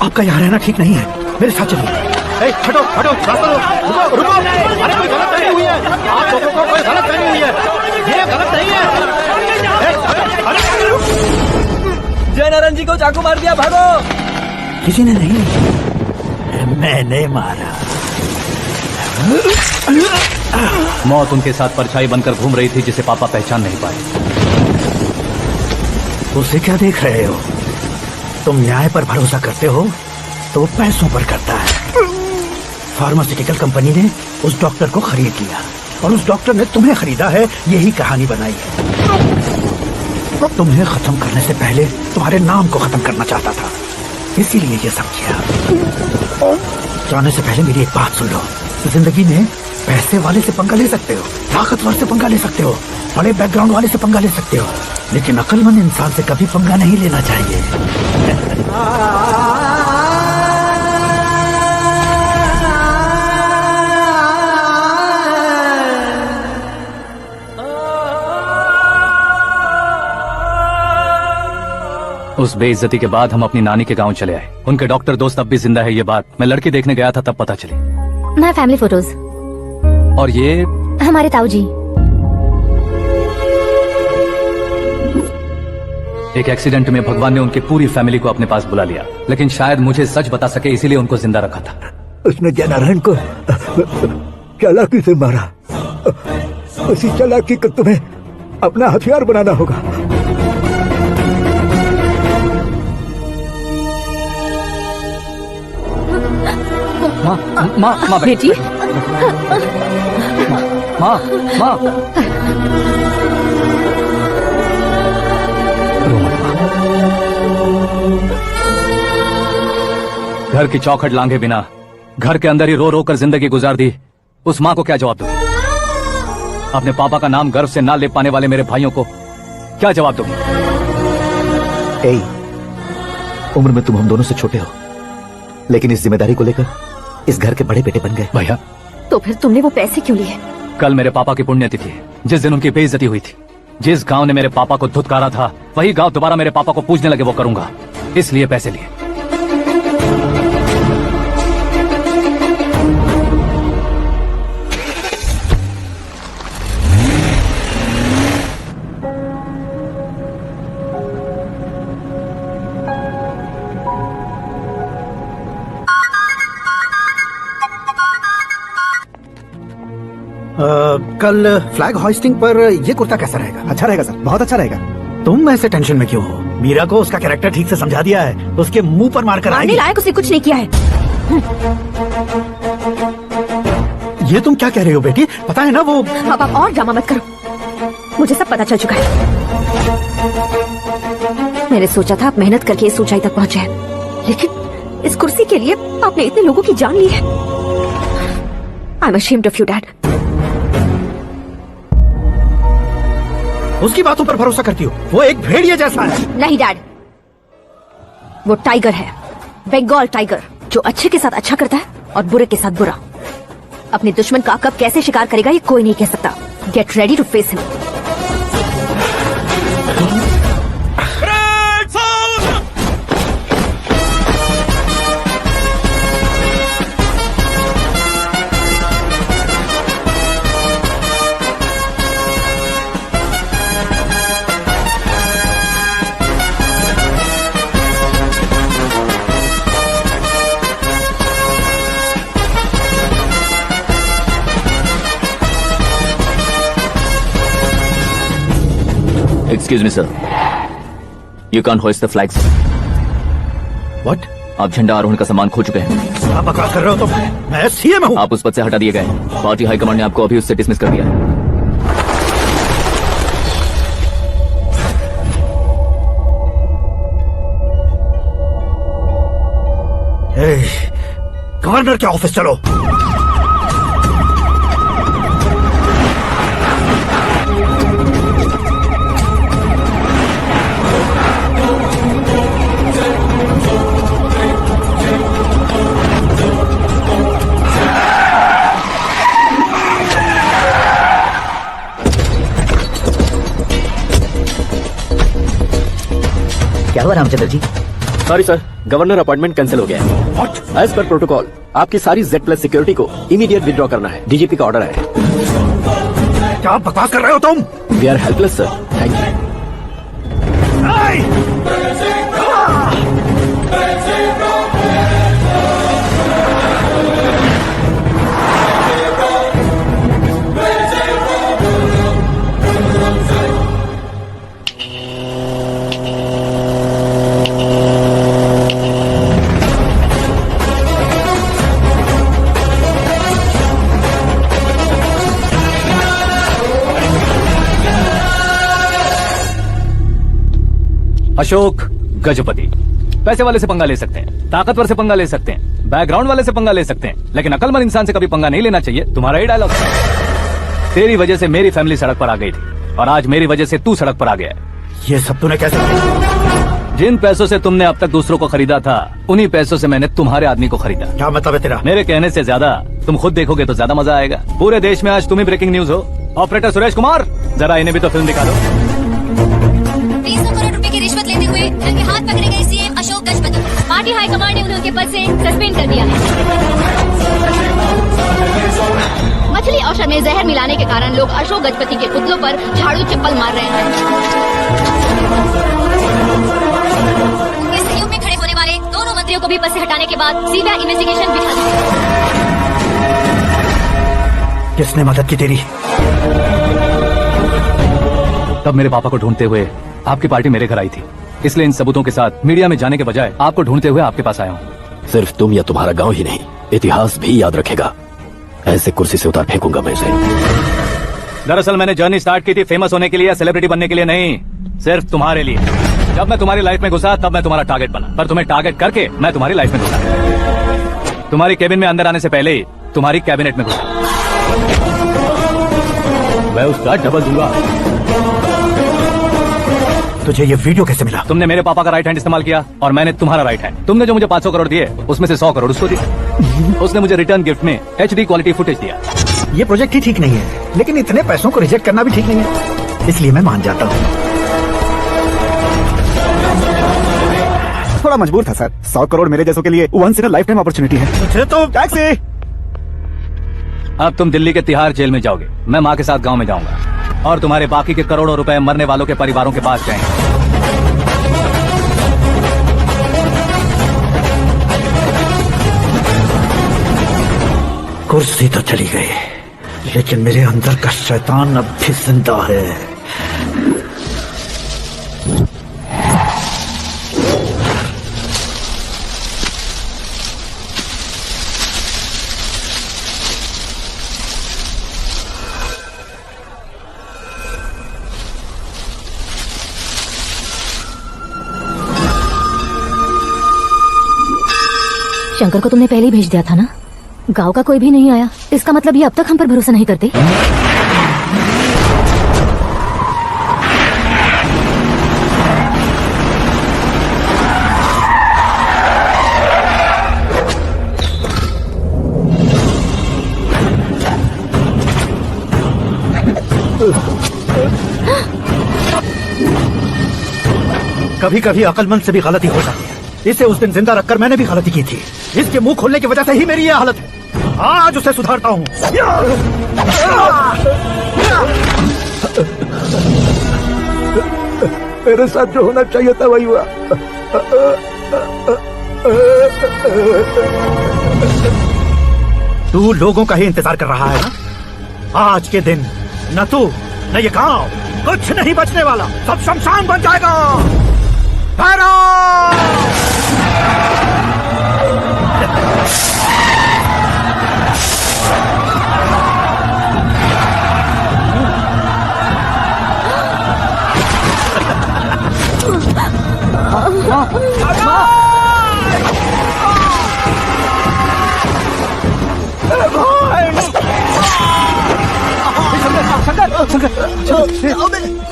आपका यहाँ रहना ठीक नहीं है, मेरे साथ चलिए। हटो हटो, रास्ता दो, रुको रुको। अरे कोई गलत नहीं हुई है, आप लोगों को कोई गलत नहीं हुई है, ये गलत नहीं है। जय नारायण जी को चाकू मार दिया, भागो। किसी ने नहीं, मैंने मारा। मौत उनके साथ परछाई बनकर घूम रही थी जिसे पापा पहचान नहीं पाए। उसे क्या देख रहे हो? तुम न्याय पर भरोसा करते हो तो वो पैसों पर करता है। फार्मास्यूटिकल कंपनी ने उस डॉक्टर को खरीद लिया और उस डॉक्टर ने तुम्हें खरीदा है, यही कहानी बनाई है। तुम्हें खत्म करने से पहले तुम्हारे नाम को खत्म करना चाहता था, इसीलिए ये सब किया। जाने से पहले मेरी एक बात सुन लो। जिंदगी में पैसे वाले से पंगा ले सकते हो, ताकतवर से पंगा ले सकते हो, बड़े बैकग्राउंड वाले से पंगा ले सकते हो, लेकिन अक्लमंद इंसान से कभी पंगा नहीं लेना चाहिए। उस बेइज्जती के बाद हम अपनी नानी के गांव चले आए। उनके डॉक्टर दोस्त अब भी जिंदा है, ये बात मैं लड़की देखने गया था तब पता चली। My family photos. और ये हमारे ताऊ जी। एक एक्सीडेंट में भगवान ने उनकी पूरी फैमिली को अपने पास बुला लिया, लेकिन शायद मुझे सच बता सके इसीलिए उनको जिंदा रखा था। उसने जयनारायण को चालाकी से मारा। उसी चालाकी को तुम्हें अपना हथियार बनाना होगा। माँ माँ माँ बेटी, माँ माँ घर की चौखट लांघे बिना घर के अंदर ही रो रो कर जिंदगी गुजार दी, उस माँ को क्या जवाब दूंगी? अपने पापा का नाम गर्व से ना ले पाने वाले मेरे भाइयों को क्या जवाब दूंगी? उम्र में तुम हम दोनों से छोटे हो, लेकिन इस जिम्मेदारी को लेकर इस घर के बड़े बेटे बन गए। भैया, तो फिर तुमने वो पैसे क्यों लिए? कल मेरे पापा की पुण्यतिथि है, जिस दिन उनकी बेइज्जती हुई थी। जिस गांव ने मेरे पापा को धुतकारा था वही गांव दोबारा मेरे पापा को पूजने लगे, वो करूंगा, इसलिए पैसे लिए। कल फ्लैग होइस्टिंग पर ये कुर्ता कैसा रहेगा? अच्छा रहेगा सर, बहुत अच्छा रहेगा। तुम ऐसे टेंशन में क्यों हो? मीरा को उसका कैरेक्टर ठीक से समझा दिया है, उसके मुंह पर मारकर मारने आएगी। लायक उसने कुछ नहीं किया है। ये तुम क्या कह रही हो बेटी? पता है ना वो। अब आप और ड्रामा मत करो, मुझे सब पता चल चुका है। मैंने सोचा था आप मेहनत करके इस ऊंचाई तक पहुंचे हैं, लेकिन इस कुर्सी के लिए आपने इतने लोगों की जान ली है। I am ashamed of you dad. उसकी बातों पर भरोसा करती हो? वो एक भेड़िए जैसा है। नहीं डैड, वो टाइगर है, बंगाल टाइगर, जो अच्छे के साथ अच्छा करता है और बुरे के साथ बुरा। अपने दुश्मन का कब कैसे शिकार करेगा ये कोई नहीं कह सकता। Get ready to face him. Excuse me sir, you can't hoist the flags. What? आप झंडा आरोहण का सामान खो चुके हैं। क्या बकवास कर रहे हो तुम? मैं सीएम हूँ। आप उस पद से हटा दिए गए। पार्टी हाईकमांड ने आपको अभी उससे डिसमिस कर दिया है। गवर्नर के ऑफिस चलो। क्या हुआ Ramchandra ji? Sorry sir, governor appointment cancel हो गया है। एज पर प्रोटोकॉल आपकी सारी Z+ सिक्योरिटी को इमीडिएट विड्रॉ करना है। डीजीपी का ऑर्डर है। क्या बकवास कर रहे हो तुम? We are helpless sir, thank you. Ashok Gajapati पैसे वाले से पंगा ले सकते हैं, ताकतवर से पंगा ले सकते हैं, बैकग्राउंड वाले से पंगा ले सकते हैं, लेकिन अकलमंद इंसान से कभी पंगा नहीं लेना चाहिए। तुम्हारा ही डायलॉग। तेरी वजह से मेरी फैमिली सड़क पर आ गई थी और आज मेरी वजह से तू सड़क पर आ गया है। ये सब तूने कैसे किया? जिन पैसों से तुमने अब तक दूसरों को खरीदा था, उन्हीं पैसों से मैंने तुम्हारे आदमी को खरीदा। क्या मतलब है तेरा? मेरे कहने से ज्यादा तुम खुद देखोगे तो ज्यादा मजा आएगा। पूरे देश में आज तुम ही ब्रेकिंग न्यूज हो। ऑपरेटर सुरेश कुमार, जरा इन्हें भी तो फिल्म दिखा दो। 300 करोड़ रुपए की रिश्वत लेते हुए उनके हाथ पकड़े गए CM Ashok Gajapati. Party high command ने उन्हें उनके पद से सस्पेंड कर दिया है। मछली औषध में जहर मिलाने के कारण लोग अशोक गजपति के पुतलों पर झाड़ू चप्पल मार रहे हैं। उनके सहयोग में खड़े होने वाले दोनों मंत्रियों को भी पद से हटाने के बाद सीबीआई इन्वेस्टिगेशन बिठा दी। किसने मदद की तेरी? तब मेरे पापा को ढूंढते हुए आपकी पार्टी मेरे घर आई थी, इसलिए इन सबूतों के साथ मीडिया में जाने के बजाय आपको ढूंढते हुए आपके पास आया हूँ। सिर्फ तुम या तुम्हारा गांव ही नहीं, इतिहास भी याद रखेगा। ऐसे कुर्सी से उतार फेंकूंगा मैं इसे। दरअसल मैंने जर्नी स्टार्ट की थी फेमस होने के लिए, सेलिब्रिटी बनने के लिए नहीं, सिर्फ तुम्हारे लिए। जब मैं तुम्हारी लाइफ में घुसा तब मैं तुम्हारा टारगेट बना, पर तुम्हें टारगेट करके मैं तुम्हारी लाइफ में घुसा। तुम्हारी केबिन में अंदर आने से पहले ही तुम्हारी कैबिनेट में घुसा। मैं उसका डबल दूंगा। तुझे ये वीडियो कैसे मिला? तुमने मेरे पापा का राइट हैंड इस्तेमाल किया और मैंने तुम्हारा राइट हैंड। तुमने जो मुझे 500 करोड़ दिए उसमें से 100 करोड़ उसको दिए। उसने मुझे रिटर्न गिफ्ट में HD क्वालिटी फुटेज दिया। ये प्रोजेक्ट ही ठीक नहीं है, लेकिन इतने पैसों को रिजेक्ट करना भी ठीक नहीं है, इसलिए मैं मान जाता हूँ। थोड़ा मजबूर था सर। 100 करोड़ मेरे जैसों के लिए once in a lifetime opportunity है। मुझे तो टैक्सी। अब तुम दिल्ली के तिहाड़ जेल में जाओगे, मैं माँ के साथ गांव में जाऊंगा और तुम्हारे बाकी के करोड़ों रुपए मरने वालों के परिवारों के पास जाएंगे। कुर्सी तो चली गई, लेकिन मेरे अंदर का शैतान अब भी जिंदा है। शंकर को तुमने पहले ही भेज दिया था ना? गांव का कोई भी नहीं आया, इसका मतलब ये अब तक हम पर भरोसा नहीं करते। कभी कभी अकलमंद से भी गलती हो जाती है। इसे उस दिन जिंदा रखकर मैंने भी गलती की थी। इसके मुंह खोलने की वजह से ही मेरी ये हालत है। आज उसे सुधारता हूँ। मेरे साथ जो होना चाहिए था वही हुआ। तू लोगों का ही इंतजार कर रहा है ना? आज के दिन न तू न ये गांव कुछ नहीं बचने वाला, सब शमशान बन जाएगा। भैरव!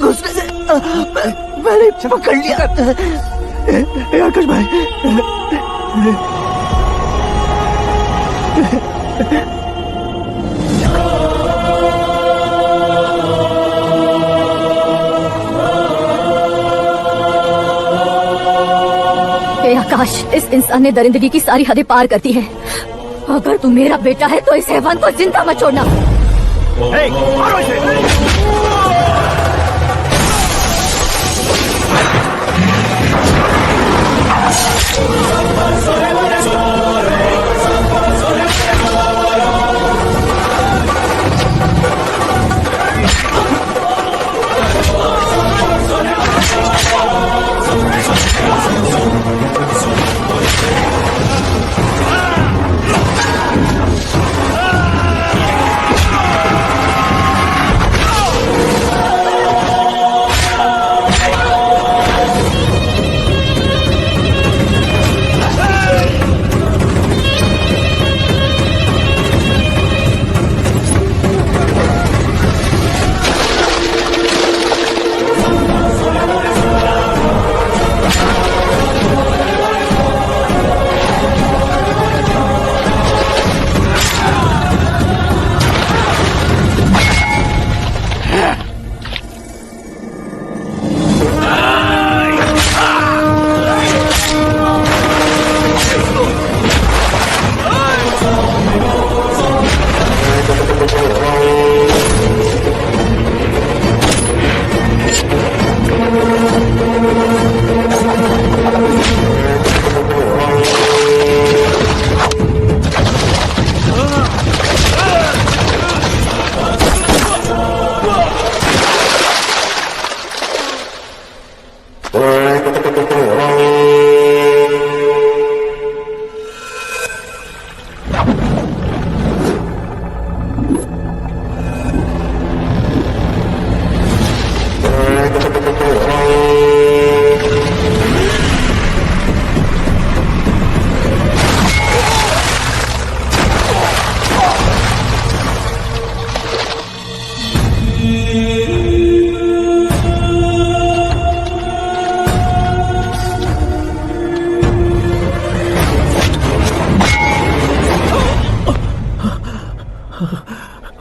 घुसने से मैंने पकड़ लिया। आकाश भाई, हे आकाश, इस इंसान ने दरिंदगी की सारी हदें पार कर दी है। अगर तू मेरा बेटा है तो इस हैवान को जिंदा मत छोड़ना। मारो इसे।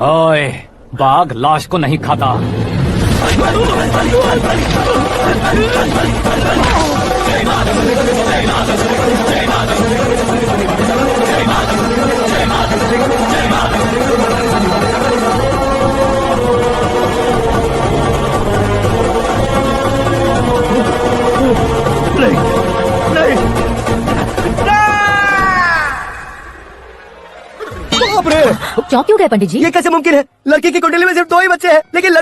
ओए, बाघ लाश को नहीं खाता। बाप रे, चौंक क्यों गए पंडित जी? ये कैसे मुमकिन है? लड़की की कुंडली में सिर्फ 2 ही बच्चे हैं, लेकिन